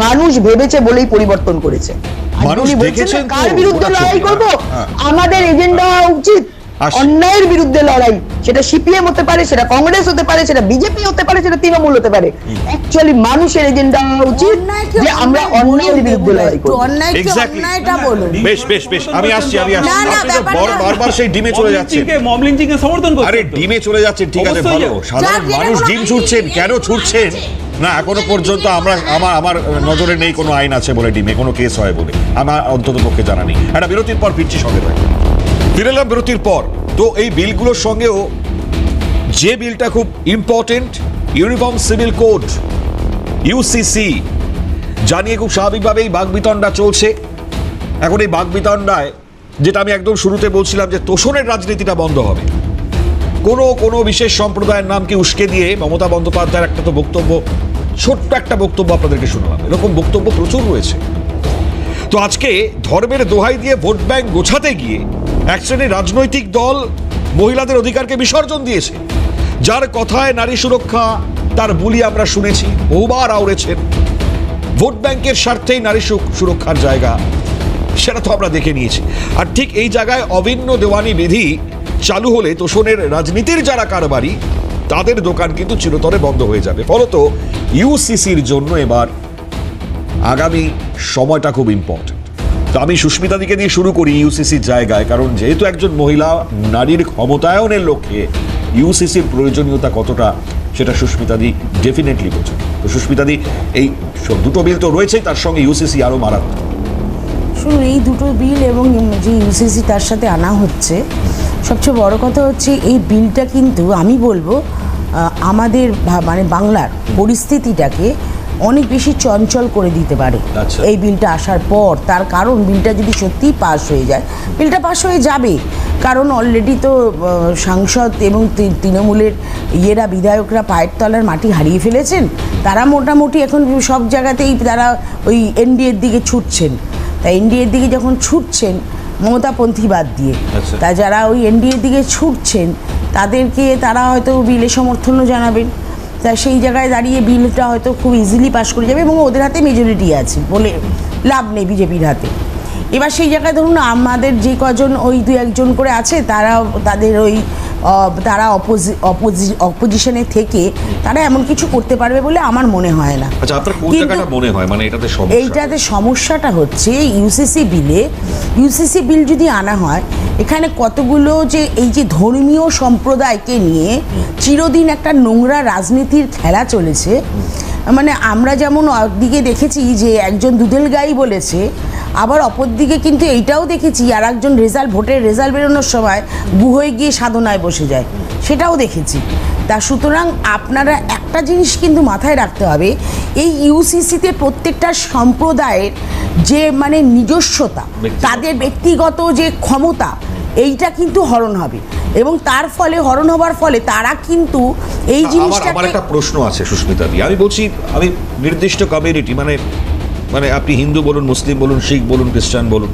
মানুষ ভেবেছে বলেই পরিবর্তন করেছে। মানুষ উনি বলছেন দেখেছেন না, তো, কার বিরুদ্ধে ওরা লড়াই চোখে, করব? হ্যাঁ। আমাদের এজেন্ডা হওয়া উচিত আসছে। অন্যায়ের বিরুদ্ধে লড়াই। সেটা সিপিএম হতে পারে, সেটা কংগ্রেস হতে পারে, সেটা বিজেপি হতে পারে, সেটা তৃণমূল হতে পারে। অ্যাকচুয়ালি মানুষের এজেন্ডা হওয়া উচিত অন্যায়কে যে আমরা অন্যায় অন্যায়ের বলুন, বিরুদ্ধে লড়াই একটু করব। অন্যায়কে Exactly. অন্যায়টা বলুন। বেশ বেশ বেশ, আমি আসছি না, না, আপনি তো ব্যাপারটা- বারবার সেই ডিমে চলে যাচ্ছেন। মব লিঞ্চিংকে সমর্থন করছে আরে ডিমে চলে যাচ্ছেন, ঠিক আছে, অবশ্যই ভালো। যাবে। সাধারণ যাক, মানুষ এটা কোনো ডিম আইন ছুটছেন, নেই। কেন ছুটছেন না এখনো পর্যন্ত আমার নজরে নেই কোনো আইন আছে বলে ডিমে কোনো কেস হয় বলে আমার অন্তত পক্ষে জানা নেই। একটা বিরতির পর ফিরছি সঙ্গে থাকবে। ফিরে এলাম বিরতির পর। তো এই বিলগুলোর সঙ্গেও যে বিলটা খুব important, uniform civil code UCC, জানিয়ে খুব স্বাভাবিকভাবেই বাগবিতণ্ডা চলছে। এখন এই বাগবিতণ্ডায় যেটা আমি একদম শুরুতে বলছিলাম যে তোষণের রাজনীতিটা বন্ধ হবে। কোনো বিশেষ সম্প্রদায়ের নামকে উস্কে দিয়ে মমতা বন্দ্যোপাধ্যায়ের একটা তো বক্তব্য, ছোট্ট একটা বক্তব্য আপনাদেরকে শোনালাম, এরকম বক্তব্য প্রচুর রয়েছে। তো আজকে ধর্মের দোহাই দিয়ে ভোট ব্যাংক গোছাতে গিয়ে এক শ্রেণীর রাজনৈতিক দল মহিলাদের অধিকারকে বিসর্জন দিয়েছে, যার কথায় নারী সুরক্ষা তার বুলি আমরা শুনেছি, বহুবার আওড়েছেন। ভোট ব্যাংকের স্বার্থেই নারী সুরক্ষার জায়গা, সেটা তো আমরা দেখে নিয়েছি। আর ঠিক এই জায়গায় অভিন্ন দেওয়ানি বিধি চালু হলে তোষণের রাজনীতির যারা কারবারি তাদের দোকান কিন্তু চিরতরে বন্ধ হয়ে যাবে। ফলত ইউসিসির জন্য এবার আগামী সময়টা খুব ইম্পর্টেন্ট। তো আমি সুস্মিতা দিকে দিয়ে শুরু করি ইউসিসির জায়গায়, কারণ যেহেতু একজন মহিলা, নারীর ক্ষমতায়নের লক্ষ্যে ইউসিসির প্রয়োজনীয়তা কতটা সেটা সুস্মিতা দি ডেফিনেটলি বোঝেন। তো সুস্মিতা দি, এই দুটো বিল তো রয়েছেই, তার সঙ্গে ইউসিসি আরও মারাত্মক। শুনুন, এই দুটো বিল এবং যে ইউসিসি তার সাথে আনা হচ্ছে, সবচেয়ে বড় কথা হচ্ছে এই বিলটা কিন্তু আমি বলবো আমাদের মানে বাংলার পরিস্থিতিটাকে অনেক বেশি চঞ্চল করে দিতে পারে আচ্ছা। এই বিলটা আসার পর। তার কারণ বিলটা যদি সত্যিই পাস হয়ে যায়, বিলটা পাস হয়ে যাবে, কারণ অলরেডি তো সাংসদ এবং তৃণমূলের বিধায়করা পায়ের তলার মাটি হারিয়ে ফেলেছেন। তারা মোটামুটি এখন সব জায়গাতেই তারা ওই এনডিএর দিকে ছুটছেন। তাই এনডিএর দিকে যখন ছুটছেন, মমতাপন্থী বাদ দিয়ে, আচ্ছা। তা যারা ওই এনডিএর দিকে ছুটছেন তাদেরকে তারা হয়তো বিলে সমর্থনও জানাবেন। তা সেই জায়গায় দাঁড়িয়ে বিলটা হয়তো খুব ইজিলি পাস করে যাবে এবং ওদের হাতে মেজরিটি আছে বলে লাভ নেই বিজেপির হাতে। এবার সেই জায়গায় ধরুন আমাদের যে কজন ওই দু একজন করে আছে, তারা তাদের ওই তারা অপোজিশনে থেকে তারা এমন কিছু করতে পারবে বলে আমার মনে হয় না। আচ্ছা, আপনার কোন কিন্তু জায়গাটা মনে হয় মানে এটাতে সমস্যা? এইটাতে সমস্যাটা হচ্ছে ইউসিসি বিল যদি আনা হয়, এখানে কতগুলো যে এই যে ধর্মীয় সম্প্রদায়কে নিয়ে চিরদিন একটা নোংরা রাজনীতির খেলা চলেছে। মানে আমরা যেমন একদিকে দেখেছি যে একজন দুধেল গাই বলেছে, আবার অপরদিকে কিন্তু এইটাও দেখেছি আর একজন ভোটের রেজাল্ট বেরোনোর সময় গুহয়ে গিয়ে সাধনায় বসে যায়, সেটাও দেখেছি। তা সুতরাং আপনারা একটা জিনিস কিন্তু মাথায় রাখতে হবে, এই ইউসিসিতে প্রত্যেকটা সম্প্রদায়ের যে মানে নিজস্বতা, তাদের ব্যক্তিগত যে ক্ষমতা, এইটা কিন্তু হরণ হবে এবং তার ফলে হরণ হবার ফলে তারা কিন্তু এই জিনিসটা। আমার একটা প্রশ্ন আছে সুস্মিতা দি, আমি বলছি, আমি নির্দিষ্ট কমিউনিটি মানে আপনি হিন্দু বলুন, মুসলিম বলুন, শিখ বলুন, খ্রিস্টান বলুন,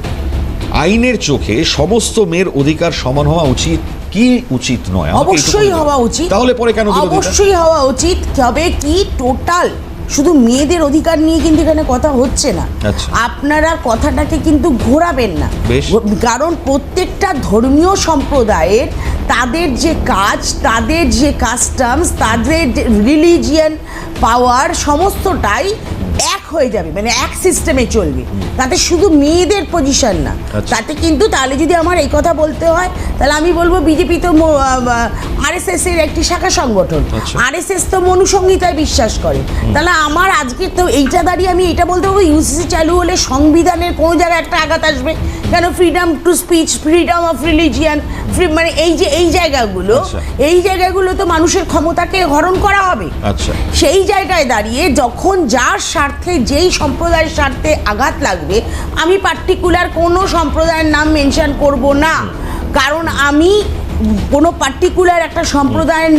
আইনের চোখে সমস্ত মেয়ের অধিকার সমান হওয়া উচিত কি উচিত নয়? অবশ্যই হওয়া উচিত। তাহলে পরে কেন বিরোধিতা? অবশ্যই হওয়া উচিত। তবে কি টোটাল শুধু মেয়েদের অধিকার নিয়ে কিন্তু এখানে কথা হচ্ছে না। আচ্ছা। আপনারা কথাটাকে কিন্তু ঘোরাবেন না, বেশ। কারণ প্রত্যেকটা ধর্মীয় সম্প্রদায়ের তাদের যে কাজ, তাদের যে কাস্টমস, তাদের রিলিজিয়ান পাওয়ার সমস্তটাই এক হয়ে যাবে, মানে এক সিস্টেমে চলবে। তাতে শুধু মেয়েদের পজিশন না। আচ্ছা। তাতে কিন্তু তাহলে যদি আমার এই কথা বলতে হয়, তাহলে আমি বলবো বিজেপি তো আরএসএস এর একটি শাখা সংগঠন। আচ্ছা। আরএসএস তো মনুসংহিতায় বিশ্বাস করে। তাহলে আমার আজকে তো এইটা দাঁড়িয়ে আমি এটা বলতে পারবো, ইউসিসি চালু হলে সংবিধানের কোনো জায়গায় একটা আঘাত আসবে কেন? Freedom to speech, freedom of religion, মানে এই জায়গাগুলো, আচ্ছা। এই জায়গাগুলো তো মানুষের ক্ষমতাকে হরণ করা হবে। আচ্ছা। সেই জায়গায় দাঁড়িয়ে যখন যার স্বার্থে, যেই সম্প্রদায়ের স্বার্থে আঘাত লাগবে, আমি পার্টিকুলার কোনো সম্প্রদায়ের নাম মেনশন করব না, কারণ আমি কোনো পার্টিকুলার একটা সম্প্রদায়ের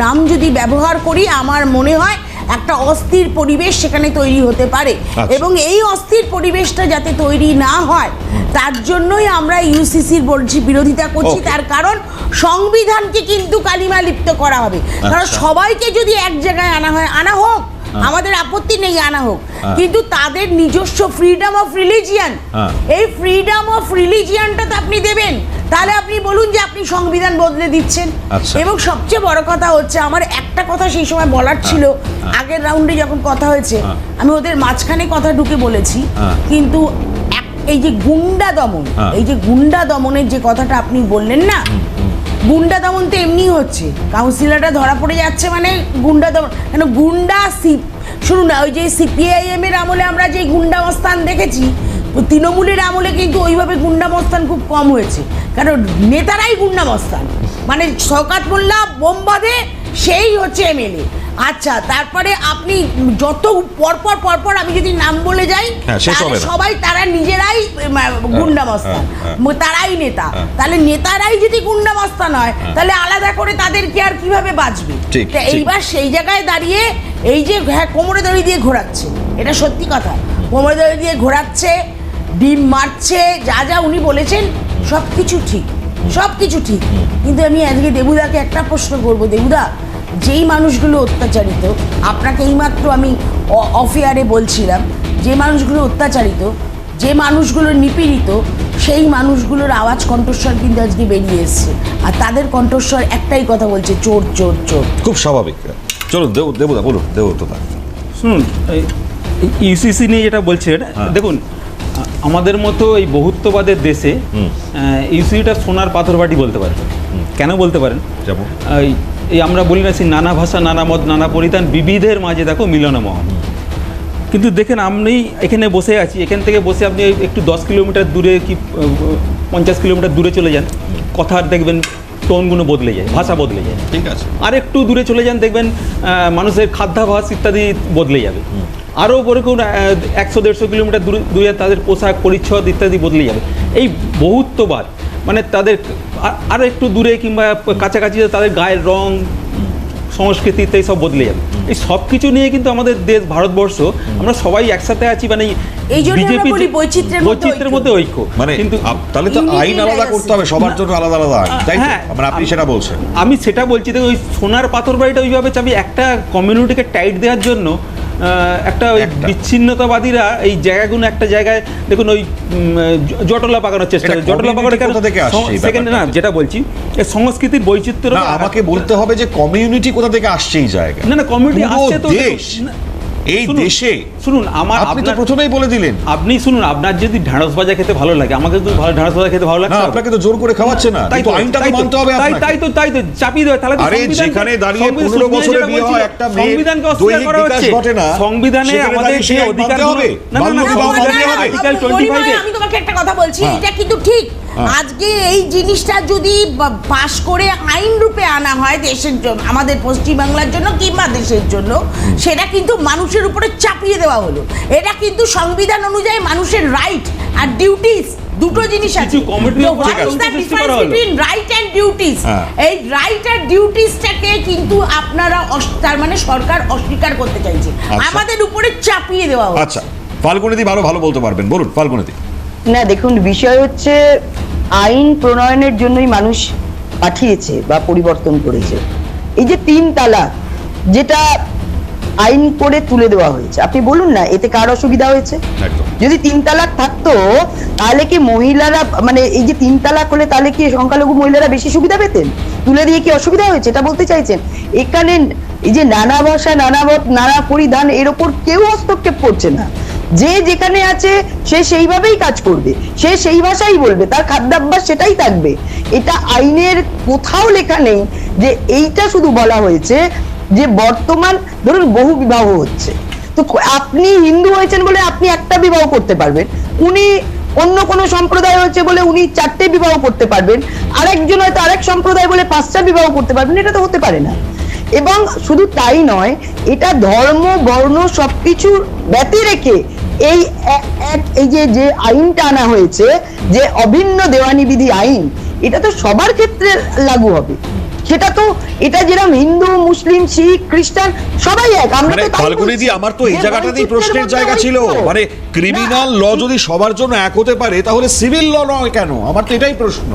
নাম যদি ব্যবহার করি, আমার মনে হয় একটা অস্থির পরিবেশ সেখানে তৈরি হতে পারে। আচ্ছা। এবং এই অস্থির পরিবেশটা যাতে তৈরি না হয়, তার জন্যই আমরা ইউসিসির বিরোধিতা করছি। Okay. তার কারণ সংবিধানকে কিন্তু কালিমা লিপ্ত করা হবে। কারণ আচ্ছা। সবাইকে যদি এক জায়গায় আনা হয়, আনা হোক, আমাদের আপত্তি নেই আনা হোক, কিন্তু তাদের নিজস্ব ফ্রিডম অফ রিলিজিয়ান, এই ফ্রিডম অফ রিলিজিয়ানটা তো আপনি দেবেন। তাহলে আপনি বলুন যে আপনি সংবিধান বদলে দিচ্ছেন। এবং সবচেয়ে বড় কথা হচ্ছে, আমার একটা কথা সেই সময় বলার ছিল, আগের রাউন্ডে যখন কথা হয়েছে আমি ওদের মাঝখানে কথা ঢুকে বলেছি, কিন্তু এই যে গুন্ডা দমন, এই যে গুন্ডা দমনের যে কথাটা আপনি বললেন না, গুন্ডা দমন তো এমনি হচ্ছে, কাউন্সিলরটা ধরা পড়ে যাচ্ছে মানে গুন্ডা দমন। কেন গুন্ডা শুনুন না, ওই যে সিপিআইএম এর আমলে আমরা যে গুন্ডামস্তান দেখেছি, তৃণমূলের আমলে কিন্তু ওইভাবে গুন্ডামস্তান খুব কম হয়েছে, কারণ নেতারাই গুন্ডামস্তান, মানে শওকত মোল্লা বোম বাঁধে সেই হচ্ছে এমএলএ। আচ্ছা, তারপরে আপনি যত পরপর আমি যদি নাম বলে যাই তাহলে সবাই তারা নিজেরাই গুন্ডামস্তান, তারাই নেতা। তাহলে নেতারাই যদি গুন্ডামস্তান হয় তাহলে আলাদা করে তাদেরকে আর কিভাবে বাঁচবে? এইবার সেই জায়গায় দাঁড়িয়ে এই যে কোমরে দড়ি দিয়ে ঘোরাচ্ছে, এটা সত্যি কথা, কোমরে দড়ি দিয়ে ঘোরাচ্ছে, ডিম মারছে, যা যা উনি বলেছেন সব কিছু ঠিক, সব কিছু ঠিক। কিন্তু আমি আজকে দেবুদাকে একটা প্রশ্ন করবো, দেবুদা, যেই মানুষগুলো অত্যাচারিত, আপনাকে এইমাত্র আমি অফেয়ারে বলছিলাম, যে মানুষগুলো অত্যাচারিত, যে মানুষগুলো নিপীড়িত, সেই মানুষগুলোর আওয়াজ কণ্ঠস্বর কিন্তু আজকে বেরিয়ে এসছে, আর তাদের কণ্ঠস্বর একটাই কথা বলছে, চোর চোর চোর। খুব স্বাভাবিক। চলুন দেবুদা বলুন, দেবদত্তা শুনুন, ইউসিসি নিয়ে যেটা বলছেন, দেখুন আমাদের মতো এই বহুত্ববাদের দেশে ইউসিসিটা সোনার পাথরবাটি বলতে পারেন। কেন বলতে পারেন? যেমন এই আমরা বলি না, সেই নানা ভাষা, নানা মত, নানা পরিধান, বিবিধের মাঝে দেখো মিলনমোহন। কিন্তু দেখেন, আমি এখানে বসে আছি, এখান থেকে বসে আপনি একটু 10 কিলোমিটার দূরে কি 50 কিলোমিটার দূরে চলে যান, কথার দেখবেন টোনগুলো বদলে যায়, ভাষা বদলে যায়, ঠিক আছে। আর একটু দূরে চলে যান, দেখবেন মানুষের খাদ্যাভ্যাস ইত্যাদি বদলে যাবে। আরও পরে কোন 100-150 কিলোমিটার দূরে তাদের পোশাক পরিচ্ছদ ইত্যাদি বদলে যাবে। এই বহুত্ববাদ মানে তাদের আরও একটু দূরে কিংবা কাছাকাছি তাদের গায়ের রং, সংস্কৃতি ইত্যাদি সব বদলে যাবে। এই সব কিছু নিয়ে কিন্তু আমাদের দেশ ভারতবর্ষ, আমরা সবাই একসাথে আছি, মানে বিজেপি বৈচিত্র্যের মধ্যে ঐক্য, মানে কিন্তু তাহলে তো আইন আলাদা করতে হবে সবার জন্য, আলাদা আলাদা আইন, তাই তো? মানে আপনি সেটা বলছেন। আমি সেটা বলছি, দেখো ওই সোনার পাথর বাড়িটা ওইভাবে চাবি একটা কমিউনিটিকে টাইট দেওয়ার জন্য, একটা ওই বিচ্ছিন্নতাবাদীরা এই জায়গাগুলো একটা জায়গায়, দেখুন ওই জটলা পাকানোর চেষ্টা করে। জটলা পাকানো সেকেন্ড না, যেটা বলছি সংস্কৃতির বৈচিত্র্য, আমাকে বলতে হবে যে কমিউনিটি কোথা থেকে আসছে এই জায়গা। না কমিউনিটি আসছে তো এই দেশে। শুনুন, আপনি তো প্রথমেই বলে দিলেন, আপনি শুনুন, আপনার যদি ঢ্যাঁড়স ভাজা খেতে ভালো লাগে, আমাকে তো ভালো ঢ্যাঁড়স ভাজা খেতে ভালো লাগে, আপনাকে তো জোর করে খাওয়াচ্ছে না, তাই তো আইনটা তো মানতে হবে আপনাকে। তাই তো চাপিয়ে দেবে। তাহলে আরে যেখানে দাঁড়িয়ে 15 বছরে বিয়ে হয় একটা মেয়ে, সংবিধানকে অস্বীকার করা হচ্ছে। সংবিধানে আমাদের যে অধিকার হবে, আর্টিকেল 25 আমি তোমাকে একটা কথা বলছি, এটা কিন্তু ঠিক। আজকে এই জিনিসটা যদি পাশ করে আইন রূপে আনা হয় দেশের জন্য, আমাদের পশ্চিমবাংলার জন্য কিংবা দেশের জন্য, সেটা কিন্তু মানুষের উপরে চাপিয়ে দেওয়া হলো। এটা কিন্তু সংবিধান অনুযায়ী মানুষের রাইট আর ডিউটিস দুটো জিনিস আছে। রাইট অ্যান্ড ডিউটিস, এই রাইট আর ডিউটিসটাকে কিন্তু আপনারা, তার মানে সরকার অস্বীকার করতে চাইছে, আমাদের উপরে চাপিয়ে দেওয়া হচ্ছে। আচ্ছা, ফাল্গুনীদি ভালো বলতে পারবেন, বলুন ফাল্গুনীদি। না দেখুন, বিষয় হচ্ছে আইন প্রণয়নের জন্যই মানুষ পাঠিয়েছে বা পরিবর্তন করেছে। এই যে 3 তালাক যেটা আইন করে তুলে দেওয়া হয়েছে, আপনি বলুন না এতে কার অসুবিধা হয়েছে? যদি 3 তালাক থাকতো তাহলে কি মহিলারা, মানে এই যে 3 তালাক হলে তাহলে কি সংখ্যালঘু মহিলারা বেশি সুবিধা পেতেন? তুলে দিয়ে কি অসুবিধা হয়েছে এটা বলতে চাইছেন? এখানে এই যে নানা ভাষা, নানা মত, নানা পরিধান, এর ওপর কেউ হস্তক্ষেপ করছে না। যে যেখানে আছে সে সেইভাবেই কাজ করবে, সে সেই ভাষাই বলবে, তার খাদ্যাভ্যাস সেটাই থাকবে। এটা আইনের কোথাও লেখা নেই যে এইটা শুধু বলা হয়েছে যে বর্তমান ধরুন বহু বিবাহ হচ্ছে, তো আপনি হিন্দু হয়েছেন বলে আপনি একটা বিবাহ করতে পারবেন, উনি অন্য কোনো সম্প্রদায় হয়েছে বলে উনি 4টে বিবাহ করতে পারবেন, আরেকজন হয়তো আরেক সম্প্রদায় বলে 5টা বিবাহ করতে পারবেন। এটা তো হতে পারে না। এবং শুধু তাই নয়, এটা ধর্ম বর্ণ সবকিছু ব্যতি রেখে এই যে আইনটা আনা হয়েছে, যে অভিন্ন দেওয়ানি বিধি আইন, এটা তো সবার ক্ষেত্রে লাগু হবে। সেটা তো, এটা যেরকম হিন্দু, মুসলিম, শিখ, খ্রিস্টান সবাই এক। আমরা তো ফাল্গুনীদি, আমার তো এই জায়গাটাতেই প্রশ্নের জায়গা ছিল, মানে ক্রিমিনাল ল যদি সবার জন্য এক হতে পারে তাহলে সিভিল ল নয় কেন? আমার তো এটাই প্রশ্ন।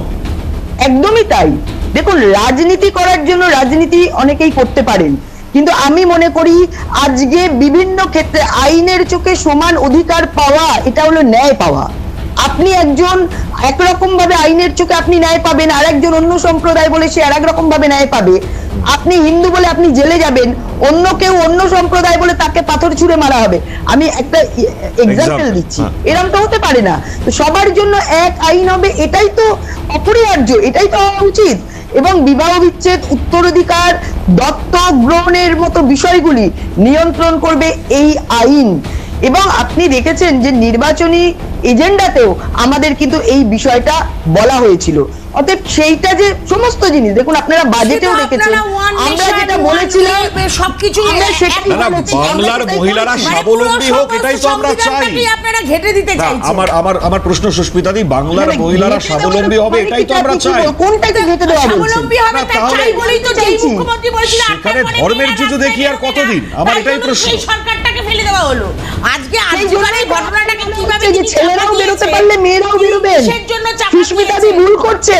একদমই তাই। দেখুন, রাজনীতি করার জন্য রাজনীতি অনেকেই করতে পারেন, কিন্তু আমি মনে করি আজকে বিভিন্ন ক্ষেত্রে আইনের চোখে সমান অধিকার পাওয়া এটা হলো ন্যায় পাওয়া। আপনি একজন একরকম ভাবে আইনের চোখে আপনি ন্যায় পাবেন, আর একজন অন্য সম্প্রদায় বলে সে আর এক রকম ভাবে ন্যায় পাবে। আপনি হিন্দু বলে আপনি জেলে যাবেন, অন্য কেউ অন্য সম্প্রদায় বলে তাকে পাথর ছুঁড়ে মারা হবে। আমি একটা এক্সাম্পল দিচ্ছি, এরকম তো হতে পারে না। তো সবার জন্য এক আইন হবে, এটাই তো অপরিহার্য, এটাই তো হওয়া উচিত। এবং বিবাহ বিচ্ছেদ, উত্তরাধিকার, দত্তক গ্রহণের মতো বিষয়গুলি নিয়ন্ত্রণ করবে এই আইন। এবং আপনি দেখেছেন যে নির্বাচনী এজেন্ডাতেও আমাদের কিন্তু এই বিষয়টা বলা হয়েছিল। অতএব সেইটা যে সমস্ত জিনিস দেখুন, আপনারা বাজেটেও দেখেছেন আমরা যেটা বলেছিলাম সবকিছু আমরা সেটাই না, না, বলেছি। বাংলার আমরা মহিলারা সেটাই বলেছি। স্বাবলম্বী হোক, এটাই তো আমরা চাই। আপনারা ঘেটে দিতে না, চাইছেন। আমার প্রশ্ন সুস্মিতা দি, বাংলার মানে মহিলারা ঘেঁটে স্বাবলম্বী দেওয়ার হবে এটাই তো আমরা পরিধিটা চাই। কি? কোনটাকে ঘেটে দেওয়া বলছেন? স্বাবলম্বী হবে না, তাই তাহলে- চাই বলেই তো যেই চাইছি। মুখ্যমন্ত্রী বলেছিল সেখানে ধর্মের যুদ্ধ দেখি আর কতদিন? আমার এটাই প্রশ্ন। সেই সরকারটাকে ফেলে দেওয়া হলো। আজকে সেই জন্যই ঘটনাটাকে কিভাবে যে ছেলেরাও বেরোতে পারলে মেয়েরাও বেরোবেন। কিসের জন্য চাপা সুস্মিতাদি দিয়েছে? ভুল করছেন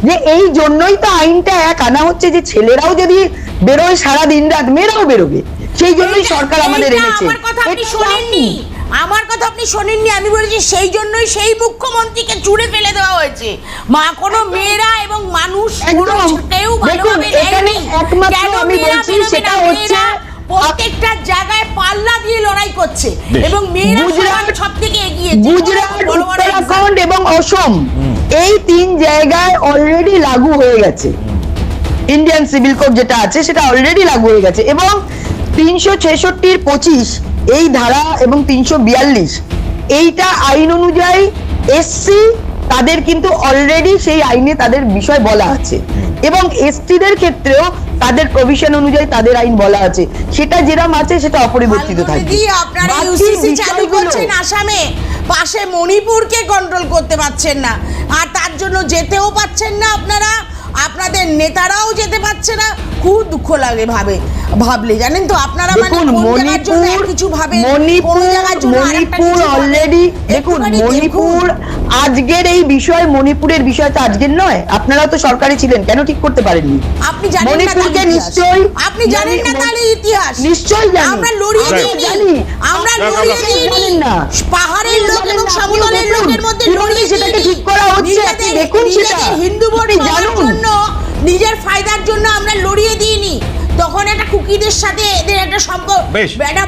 যে এই জন্যই তো আইনটা এক আনা হচ্ছে যে ছেলেরাও যদি বেরোয় সারা দিন রাত, মেয়েরাও বেরোবে। সেই জন্যই সরকার আমাদের এইটা এনেছে। আমার কথা আপনি এটা শোনেননি, আমার কথা আপনি শোনেননি। আমি বলেছি সেই জন্যই সেই মুখ্যমন্ত্রীকে চুড়ে ফেলে দেওয়া হয়েছে। মা কোনো মেয়েরা এবং মানুষ পুরো একদম। কেউ দেখুন, ভালোভাবে এখানে নেয়নি। একমাত্র কেন আমি মেয়েরা বলছি বেরোবে সেটা না? হচ্ছে মেয়েরা প্রত্যেকটা জায়গায় পাল্লা দিয়ে লড়াই করছে বেশ। এবং মেয়েরা গুজরাট- সব থেকে এগিয়ে। গুজরাট, উত্তরাখণ্ড এবং অসম এই 3 জায়গায় অলরেডি লাগু হয়ে গেছে। ইন্ডিয়ান সিভিল কোড যেটা আছে সেটা অলরেডি লাগু হয়ে গেছে। এবং 366 25 এই ধারা এবং 342 এইটা আইন অনুযায়ী এসসি তাদের কিন্তু অলরেডি সেই আইনে তাদের বিষয় বলা আছে। এবং এসটিদের ক্ষেত্রেও তাদের প্রভিশন অনুযায়ী তাদের আইন বলা আছে, সেটা যেরকম আছে সেটা অপরিবর্তিত থাকবে। দিদি, আপনারা বাকি ইউসিসি চালু বিষয়গুলো- করছেন আসামে, পাশে মণিপুরকে কন্ট্রোল করতে পারছেন না, আর তার জন্য যেতেও পাচ্ছেন না আপনারা, আপনাদের নেতারাও যেতে পারছে না। খুব দুঃখ লাগে ভাবলে, জানেন তো আপনারা মানে দেখুন, কোন জায়গার জন্য এক কিছু ভাবেন, কোন জায়গার জন্য আরেকটা মণিপুর কিছু ভাবেন। অলরেডি দেখুন, একটুখানি মণিপুর দেখুন। আজকের এই বিষয়, মণিপুরের বিষয় তো আজকের নয়। আপনারাও তো সরকারি ছিলেন, কেন ঠিক করতে পারেননি? আপনি জানেন না মণিপুরকে তার ইতিহাস। নিশ্চয়ই আপনি জানেন না তাহলে ইতিহাস। নিশ্চয়ই জানি। আমরা লড়িয়ে আমরা দিইনি, জানি। আমরা না, না, লড়িয়ে না, দিইনি। জানেন না। পাহাড়ের লোক জানেন এবং না, সমতলের আপনিও লোকের মধ্যে দেখুন। লড়িয়ে সেটাকে দিইনি। ঠিক করা হচ্ছে, আপনি নিজেদের- দেখুন সেটা। নিজেদের হিন্দু ভোট আপনি পাওয়ার জানুন। জন্য, নিজের ফায়দার জন্য আমরা লড়িয়ে দিইনি। তখন একটা কুকিদের সাথে এদের একটা সম্পর্ক, বেশ। একটা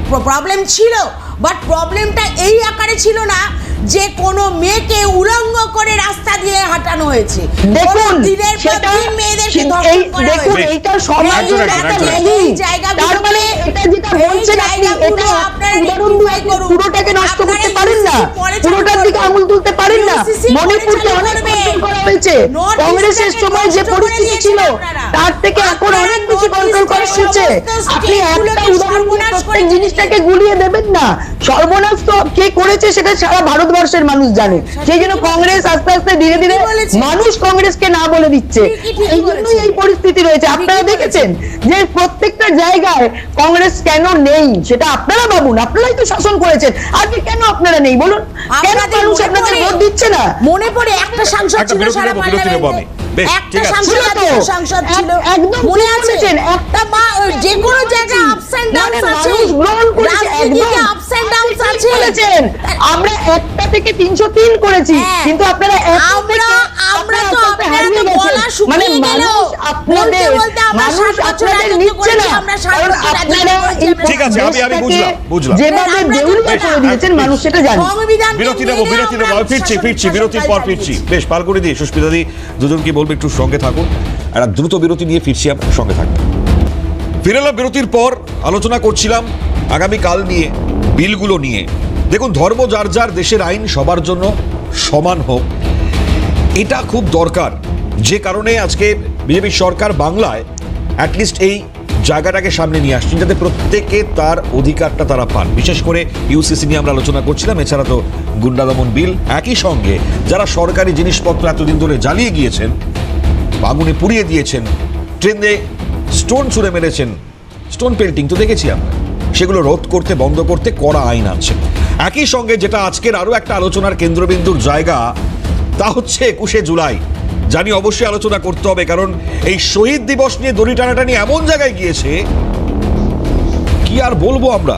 প্রবলেম ছিল, বাট প্রবলেমটা এই আকারে ছিল না যে কোনো মেয়েকে উলঙ্গ করে রাস্তা দিয়ে হাঁটানো হয়েছে। দেখুন, কোনো দিনের পর সেটা দিন মেয়েদেরকে এই ধর্ষণ করা দেখুন, হয়েছে। এইটা সমাজের একদম, একটা একদম। ত্যাগী। এই জায়গাগুলোকে- তার মানে এটা যেটা বলছেন আপনি, জায়গাগুলো এটা আপনারা উদাহরণ rectify দিয়ে করুন। পুরোটাকে নষ্ট আপনারা করতে পারেন না, UCC পরে চালু পুরোটার দিকে করবেন। আঙুল তুলতে পারেন না। UCC পরে মণিপুরকে চালু অনেক করবেন। কন্ট্রোল করা হয়েছে। North কংগ্রেসের East-টাকে সময় যে নষ্ট করে পরিস্থিতি দিয়েছেন ছিল আপনারা। তার থেকে এখন আপনারা অনেক বেশি North কন্ট্রোল করা East-এর হয়েছে। সমস্ত আপনি একটা state-গুলোকে উদাহরণ দিয়ে সর্বনাশ করে প্রত্যেক জিনিসটাকে গুলিয়ে দেবেন না। সর্বনাশ তো কে করেছে সেটা সারা ভারতবর্ষের মানুষ জানে। সেই জন্য কংগ্রেস আস্তে আস্তে ধীরে ধীরে বলেছে? মানুষ কংগ্রেসকে না বলে দিচ্ছে। ঠিকই এই জন্যই বলেছে। এই পরিস্থিতি রয়েছে। আপনারা ঠিকই দেখেছেন যে প্রত্যেকটা জায়গায় কংগ্রেস কেন নেই সেটা আপনারা ভাবুন। আপনারাই তো শাসন করেছেন, আজকে কেন আপনারা নেই বলুন? কেন আপনাদের মানুষ মনে আপনাদের পড়ে- ভোট দিচ্ছে না? মনে পড়ে একটা সাংসদ একটা ছিল বিরতি সারা নেবো, বিরতি নেবো আমি। পার্লামেন্টে। বেশ, একটা ঠিক আছে। সাংসদ ছিল তো। সাংসদ ছিল, একদম মনে ঠিক আছে? বলেছেন। একটা যে কোনো জায়গায় আপস এন্ড মানে ডাউনস আছে, মানুষ গ্রহণ করেছে, রাজনীতিতে একদম। আপস এন্ড ডাউনস ঠিক আছে। বলেছেন। আমরা একটা থেকে 303 করেছি, হ্যাঁ। কিন্তু আপনারা এক আমরা তো আস্তে আস্তে আপনারা হারিয়ে তো গেছেন। গলা মানে শুকিয়ে গেল। মানুষ আপনাদের বলতে বলতে আমরা মানুষ 60 বছর আপনাদের রাজত্ব নিচ্ছে করেছি, না। আমরা 60 কারণ বছর রাজত্ব আপনারা করেছি, এই আমরা- ঠিক আছে, আমি দেশটাকে বুঝলাম। যেভাবে আমরা দেউলিয়া তো করে দিয়েছেন বেশ। মানুষ সেটা জানে। সংবিধান বিরতি নেবো, বিরতি নেবো। আমি ফিরছি বিরতির পর ফিরছি। বেশ, পালকুড়ি দি, সুস্মিতা দি, দুজনকে বলবো একটু সঙ্গে থাকুন। একটা দ্রুত বিরতি নিয়ে ফিরছি, আমরা সঙ্গে থাকবো। ফিরে এলাম বিরতির পর। আলোচনা করছিলাম আগামীকাল নিয়ে, বিলগুলো নিয়ে। দেখুন, ধর্ম যার যার, দেশের আইন সবার জন্য সমান হোক, এটা খুব দরকার। যে কারণে আজকে বিজেপি সরকার বাংলায় অ্যাটলিস্ট এই জায়গাটাকে সামনে নিয়ে আসছেন, যাতে প্রত্যেকে তার অধিকারটা তারা পান। বিশেষ করে ইউসিসি নিয়ে আমরা আলোচনা করছিলাম, এছাড়া তো গুন্ডা দমন বিল। একই সঙ্গে যারা সরকারি জিনিসপত্র এতদিন ধরে জ্বালিয়ে গিয়েছেন, আগুনে পুড়িয়ে দিয়েছেন, ট্রেনে স্টোন ছুঁড়ে মেরেছেন, স্টোন পেল্টিং তো দেখেছি আমরা, সেগুলো রোধ করতে, বন্ধ করতে কড়া আইন আছে। একই সঙ্গে যেটা আজকের আরও একটা আলোচনার কেন্দ্রবিন্দুর জায়গা, তা হচ্ছে 21শে জুলাই, জানি অবশ্যই আলোচনা করতে হবে, কারণ এই শহীদ দিবস নিয়ে দড়ি টানাটানি এমন জায়গায় গিয়েছে, কি আর বলবো আমরা।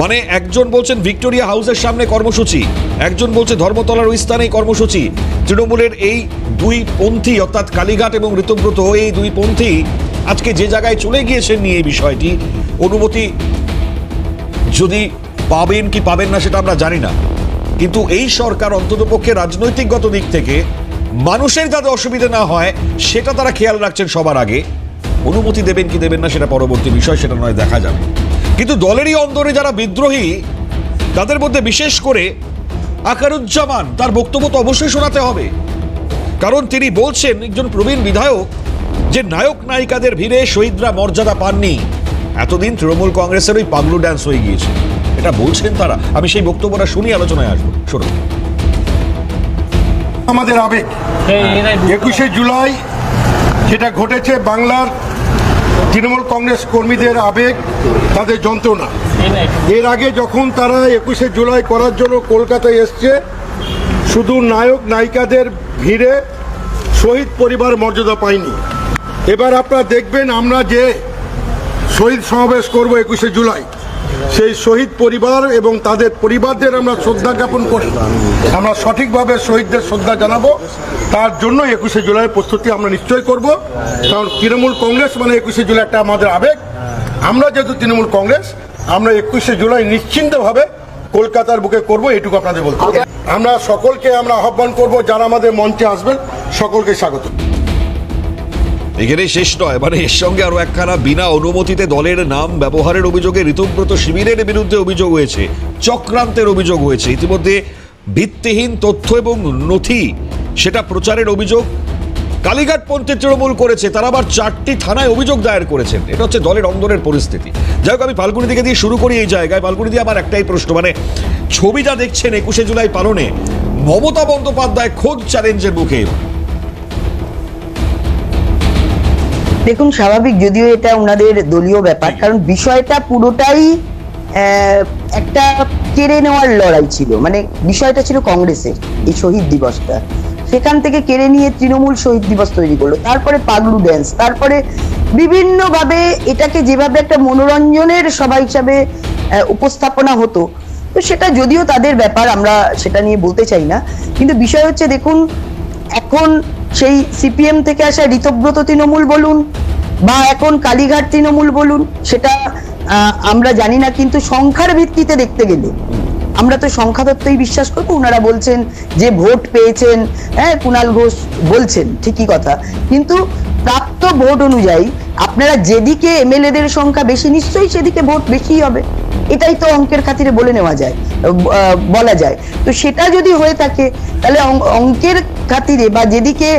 মানে একজন বলছেন ভিক্টোরিয়া হাউসের সামনে কর্মসূচি, একজন বলছে ধর্মতলার ওই স্থানে কর্মসূচি। তৃণমূলের এই দুই পন্থী অর্থাৎ কালীঘাট এবং ঋতব্রত, এই দুই পন্থী আজকে যে জায়গায় চলে গিয়েছেন নিয়ে এই বিষয়টি, অনুমতি যদি পাবেন কি পাবেন না সেটা আমরা জানি না, কিন্তু এই সরকার অন্ততপক্ষে রাজনৈতিকগত দিক থেকে মানুষের যাতে অসুবিধা না হয় সেটা তারা খেয়াল রাখছেন সবার আগে। অনুমতি দেবেন কি দেবেন না সেটা পরবর্তী বিষয়, সেটা নয় দেখা যাবে। কিন্তু দলেরই অন্দরে যারা বিদ্রোহী তাদের মধ্যে বিশেষ করে আকারুজ্জামান, তার বক্তব্য তো অবশ্যই শোনাতে হবে, কারণ তিনি বলছেন, একজন প্রবীণ বিধায়ক, যে নায়ক নায়িকাদের ভিড়ে শহীদরা মর্যাদা পাননি। এতদিন তৃণমূল কংগ্রেসের ওই পাগলু ড্যান্স হয়ে গিয়েছে, এটা বলছেন তারা। আমি সেই বক্তব্যটা শুনি, আলোচনায় আসবো, শুনুন। আমাদের আবেগ 21শে জুলাই যেটা ঘটেছে, বাংলার তৃণমূল কংগ্রেস কর্মীদের আবেগ, তাদের যন্ত্রণা। এর আগে যখন তারা 21শে জুলাই করার জন্য কলকাতায় এসছে, শুধু নায়ক নায়িকাদের ভিড়ে শহীদ পরিবার মর্যাদা পায়নি। এবার আপনারা দেখবেন আমরা যে শহীদ সমাবেশ করব 21শে জুলাই, সেই শহীদ পরিবার এবং তাদের পরিবারদের আমরা শ্রদ্ধা জ্ঞাপন করি, আমরা সঠিকভাবে শহীদদের শ্রদ্ধা জানাবো। তার জন্য 21শে জুলাইয়ের প্রস্তুতি আমরা নিশ্চয়ই করব, কারণ তৃণমূল কংগ্রেস মানে 21শে জুলাই একটা আমাদের আবেগ। আমরা যেহেতু তৃণমূল কংগ্রেস, আমরা 21শে জুলাই নিশ্চিন্তভাবে কলকাতার বুকে করব, এটুকু আপনাদের বলতে হবে। আমরা সকলকে আমরা আহ্বান করব, যারা আমাদের মঞ্চে আসবেন সকলকে স্বাগত। এখানে শেষ নয়, মানে এর সঙ্গে আরো একখানা বিনা অনুমতিতে দলের নাম ব্যবহারের অভিযোগে ঋতব্রত শিবিরের বিরুদ্ধে অভিযোগ হয়েছে, চক্রান্তের অভিযোগ হয়েছে। ইতিমধ্যে ভিত্তিহীন তথ্য এবং নথি সেটা প্রচারের অভিযোগ কালীঘাটপন্থী তৃণমূল করেছে, তারা আবার 4টি থানায় অভিযোগ দায়ের করেছেন। এটা হচ্ছে দলের অন্দরের পরিস্থিতি। যাই হোক, আমি ফাল্গুনি দিকে দিয়ে শুরু করি এই জায়গায়। ফাল্গুনি দিয়ে আমার একটাই প্রশ্ন, মানে ছবি যা দেখছেন 21শে জুলাই পালনে, মমতা বন্দ্যোপাধ্যায় খোদ চ্যালেঞ্জের মুখে। দেখুন, স্বাভাবিক, যদিও এটা ওনাদের দলীয় ব্যাপার, কারণ বিষয়টা পুরোটাই একটা কেড়ে নেওয়ার লড়াই ছিল। মানে বিষয়টা ছিল কংগ্রেসের, এই শহীদ দিবসটা, সেখান থেকে কেড়ে নিয়ে তৃণমূল শহীদ দিবস তৈরি করলো, তারপরে পাগলু ড্যান্স, তারপরে বিভিন্নভাবে এটাকে যেভাবে একটা মনোরঞ্জনের সভা হিসাবে উপস্থাপনা হতো, তো সেটা যদিও তাদের ব্যাপার, আমরা সেটা নিয়ে বলতে চাই না। কিন্তু বিষয় হচ্ছে, দেখুন, এখন সেই সিপিএম থেকে আসা ঋতব্রত তৃণমূল বলুন বা এখন কালীঘাট তৃণমূল বলুন, সেটা আমরা জানি না, কিন্তু সংখ্যার ভিত্তিতে দেখতে গেলে আমরা তো সংখ্যা তত্ত্বই বিশ্বাস করবো। ওনারা বলছেন যে ভোট পেয়েছেন, হ্যাঁ, কুণাল ঘোষ বলছেন, ঠিকই কথা, কিন্তু প্রাপ্ত ভোট অনুযায়ী আপনারা যেদিকে এমএলএদের সংখ্যা বেশি, নিশ্চয়ই সেদিকে ভোট বেশি হবে, এটাই তো অঙ্কের খাতিরে বলে নেওয়া যায়, বলা যায়। তো সেটা যদি হয়ে থাকে, তাহলে অঙ্কের খাতিরে বা যেদিকে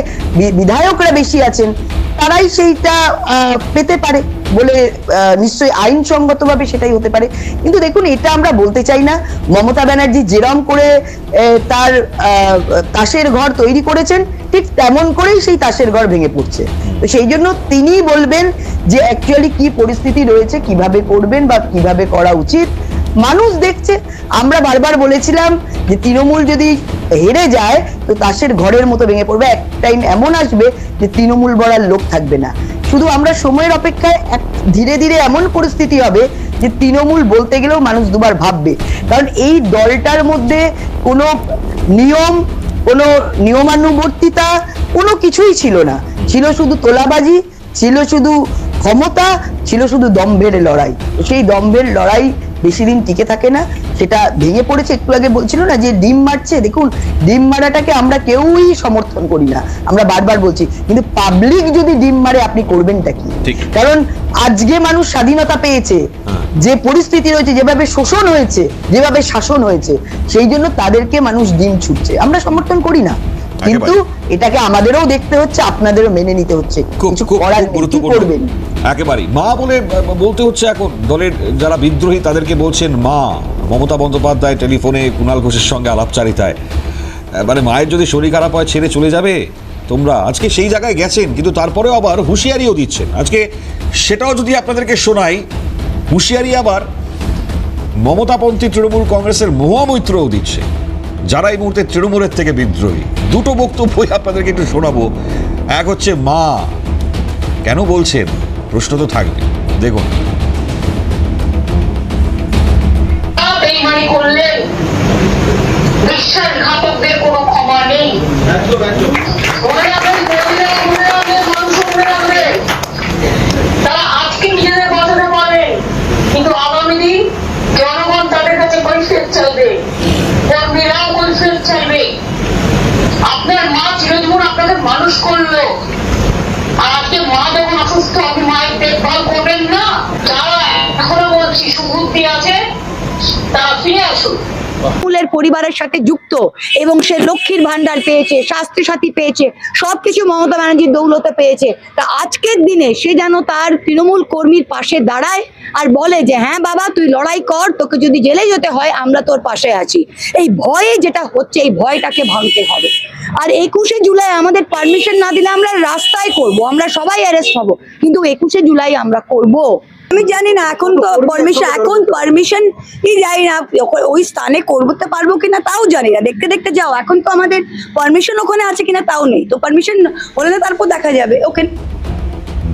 বিধায়করা বেশি আছেন তারাই সেইটা পেতে পারে বলে নিশ্চয়ই আইনসঙ্গতভাবে সেটাই হতে পারে। কিন্তু দেখুন, এটা আমরা বলতে চাই না মমতা ব্যানার্জি যেরম করে তার তাসের ঘর তৈরি করেছেন, ঠিক তেমন করেই সেই তাসের ঘর ভেঙে পড়ছে। তো সেই জন্য তিনি বলবেন যে অ্যাকচুয়ালি কি পরিস্থিতি রয়েছে, কিভাবে করবেন বা কিভাবে করা উচিত, মানুষ দেখছে। আমরা বারবার বলেছিলাম যে তৃণমূল যদি হেরে যায় তো তাসের ঘরের মতো ভেঙে পড়বে, এক টাইম এমন আসবে যে তৃণমূল বলার লোক থাকবে না। শুধু আমরা সময়ের অপেক্ষায় ধীরে ধীরে এমন পরিস্থিতি হবে যে তৃণমূল বলতে গেলেও মানুষ দুবার ভাববে, কারণ এই দলটার মধ্যে কোনো নিয়ম, কোনো নিয়মানুবর্তিতা, কোনো কিছুই ছিল না। ছিল শুধু তোলাবাজি, ছিল শুধু ক্ষমতা, ছিল শুধু দম্ভের লড়াই। সেই দম্ভের লড়াই বেশি দিন টিকে থাকে না, সেটা ভেঙে পড়েছে। একটু আগে বলছিল না যে ডিম মারছে, দেখুন, ডিম মারাটাকে আমরা কেউই সমর্থন করি না, আমরা বারবার বলছি, কিন্তু পাবলিক যদি ডিম মারে আপনি করবেনটা কি? কারণ আজকে মানুষ স্বাধীনতা পেয়েছে, যে পরিস্থিতি রয়েছে, যেভাবে শোষণ হয়েছে, যেভাবে শাসন হয়েছে, সেই জন্য তাদেরকে মানুষ ডিম ছুটছে, আমরা সমর্থন করি না। কিন্তু এটাকে আমাদেরও দেখতে হচ্ছে, আপনাদেরও মেনে নিতে হচ্ছে, কিছু করার কি করবেন। একেবারেই মা বলে বলতে হচ্ছে। এখন দলের যারা বিদ্রোহী তাদেরকে বলছেন মা। মমতা বন্দ্যোপাধ্যায় টেলিফোনে কুণাল ঘোষের সঙ্গে আলাপচারিতায়, মানে মায়ের যদি শরীর খারাপ হয় ছেড়ে চলে যাবে তোমরা, আজকে সেই জায়গায় গেছেন, কিন্তু তারপরেও আবার হুঁশিয়ারিও দিচ্ছেন। আজকে সেটাও যদি আপনাদেরকে শোনাই, হুঁশিয়ারি আবার মমতাপন্থী তৃণমূল কংগ্রেসের মহামৈত্রও দিচ্ছে, যারা এই মুহূর্তে তৃণমূলের থেকে বিদ্রোহী। দুটো বক্তব্যই আপনাদেরকে একটু শোনাবো। এক হচ্ছে মা, কেন বলছেন প্রশ্ন তো থাকবে, দেখুন। বেইমানি করলে বিশ্বাসঘাতকদের কোনো ক্ষমা নেই। মনে রাখবেন, মনে রাখবেন, মানুষ মনে রাখবে, তারা আজকে নিজেদের বাঁচাতে পারে, কিন্তু আগামী দিন জনগণ তাদের কাছে কৈফিয়ত চাইবে, কর্মীরাও কৈফিয়ত চাইবে। আপনার মা চিরজীবন আপনাকে মানুষ করলো, আর আজকে মা যখন অসুস্থ আপনি মায়ের দেখভাল করবেন না। যারা এখনো বলছি সুবুদ্ধি আছে তারা ফিরে আসুন। তৃণমূলের পরিবারের সাথে যুক্ত এবং সে লক্ষ্মীর ভান্ডার পেয়েছে, স্বাস্থ্য সাথী পেয়েছে, সবকিছু মমতা ব্যানার্জির দৌলতে পেয়েছে। তা আজকের দিনে সে যেন তার তৃণমূল কর্মীর পাশে দাঁড়ায় আর বলে যে হ্যাঁ বাবা তুই লড়াই কর, তোকে যদি জেলে যেতে হয় আমরা তোর পাশে আছি। এই ভয়ে যেটা হচ্ছে, এই ভয়টাকে ভাঙতে হবে। আর 21শে জুলাই আমাদের পারমিশন না দিলে আমরা রাস্তায় করব, আমরা সবাই অ্যারেস্ট হব, কিন্তু 21শে জুলাই আমরা করব। আমি জানি না এখন তো পারমিশন যাই না ওই স্থানে করতে পারবো কিনা তাও জানি না, দেখতে দেখতে যাও। এখন তো আমাদের পারমিশন ওখানে আছে কিনা তাও নেই, তো পারমিশন হলে তারপর দেখা যাবে। ওকে,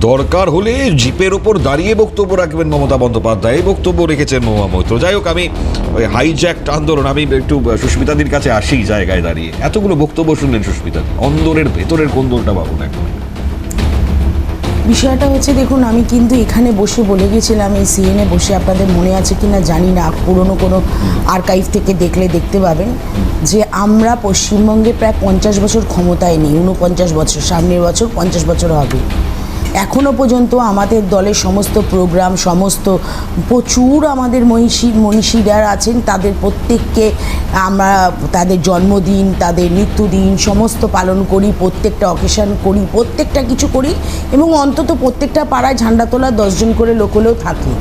দরকার হলে জিপের ওপর দাঁড়িয়ে বক্তব্য রাখবেন মমতা বন্দ্যোপাধ্যায়, এই বক্তব্য রেখেছেন মহুয়া মৈত্র। যাই হোক, আমি ওই হাইজ্যাক্ট আন্দোলন, আমি একটু সুস্মিতাদির কাছে আসি জায়গায় দাঁড়িয়ে। এতগুলো বক্তব্য শুনলেন সুস্মিতাদি, অন্দরের ভেতরের কোন্দলটা ভাবুন এখন। বিষয়টা হচ্ছে, দেখুন আমি কিন্তু এখানে বসে বলে গেছিলাম, এই সিএনএ বসে, আপনাদের মনে আছে কিনা জানি না, পুরনো কোনো আর্কাইভ থেকে দেখলে দেখতে পাবেন যে আমরা পশ্চিমবঙ্গে প্রায় 50 বছর ক্ষমতায় নেই, 49 বছর, সামনের বছর 50 বছর হবে। এখনো পর্যন্ত আমাদের দলের সমস্ত প্রোগ্রাম, সমস্ত প্রচুর আমাদের মনীষীরা আছেন, তাদের প্রত্যেককে আমরা তাদের জন্মদিন, তাদের মৃত্যুদিন সমস্ত পালন করি, প্রত্যেকটা অকেশন করি, প্রত্যেকটা কিছু করি, এবং অন্তত প্রত্যেকটা পাড়ায় ঝান্ডা তোলা 10 জন করে লোক হলেও থাকে।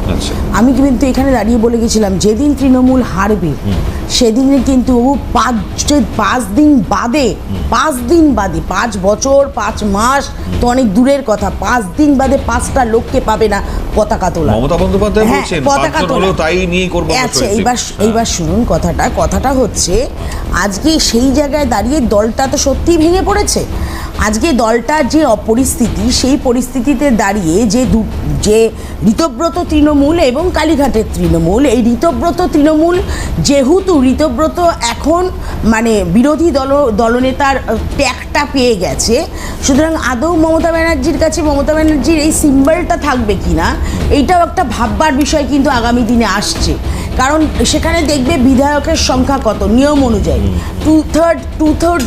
আমি কিন্তু এখানে দাঁড়িয়ে বলে গেছিলাম যেদিন তৃণমূল হারবে সেদিনে কিন্তু 5 দিন বাদে 5 বছর 5 মাস তো অনেক দূরের কথা, 5 দিন বাদে 5টা লোককে পাবে না পতাকা তোলা। মমতা বন্দ্যোপাধ্যায় বলছেন পতাকা তোলা, তাই নিয়ে করব। আচ্ছা এইবার শুনুন কথাটা হচ্ছে, আজকে সেই জায়গায় দাঁড়িয়ে দলটা তো সত্যিই ভেঙে পড়েছে। আজকে দলটার যে অপরিস্থিতি, সেই পরিস্থিতিতে দাঁড়িয়ে যে ঋতব্রত তৃণমূল এবং কালীঘাটের তৃণমূল, এই ঋতব্রত তৃণমূল যেহেতু ঋতব্রত এখন মানে বিরোধী দলনেতার ট্যাগটা পেয়ে গেছে, সুতরাং আদৌ মমতা ব্যানার্জির কাছে মমতা ব্যানার্জির এই সিম্বলটা থাকবে কিনা এইটাও একটা ভাববার বিষয় কিন্তু আগামী দিনে আসছে। কারণ সেখানে দেখবে বিধায়কের সংখ্যা কত, নিয়ম অনুযায়ী 2/3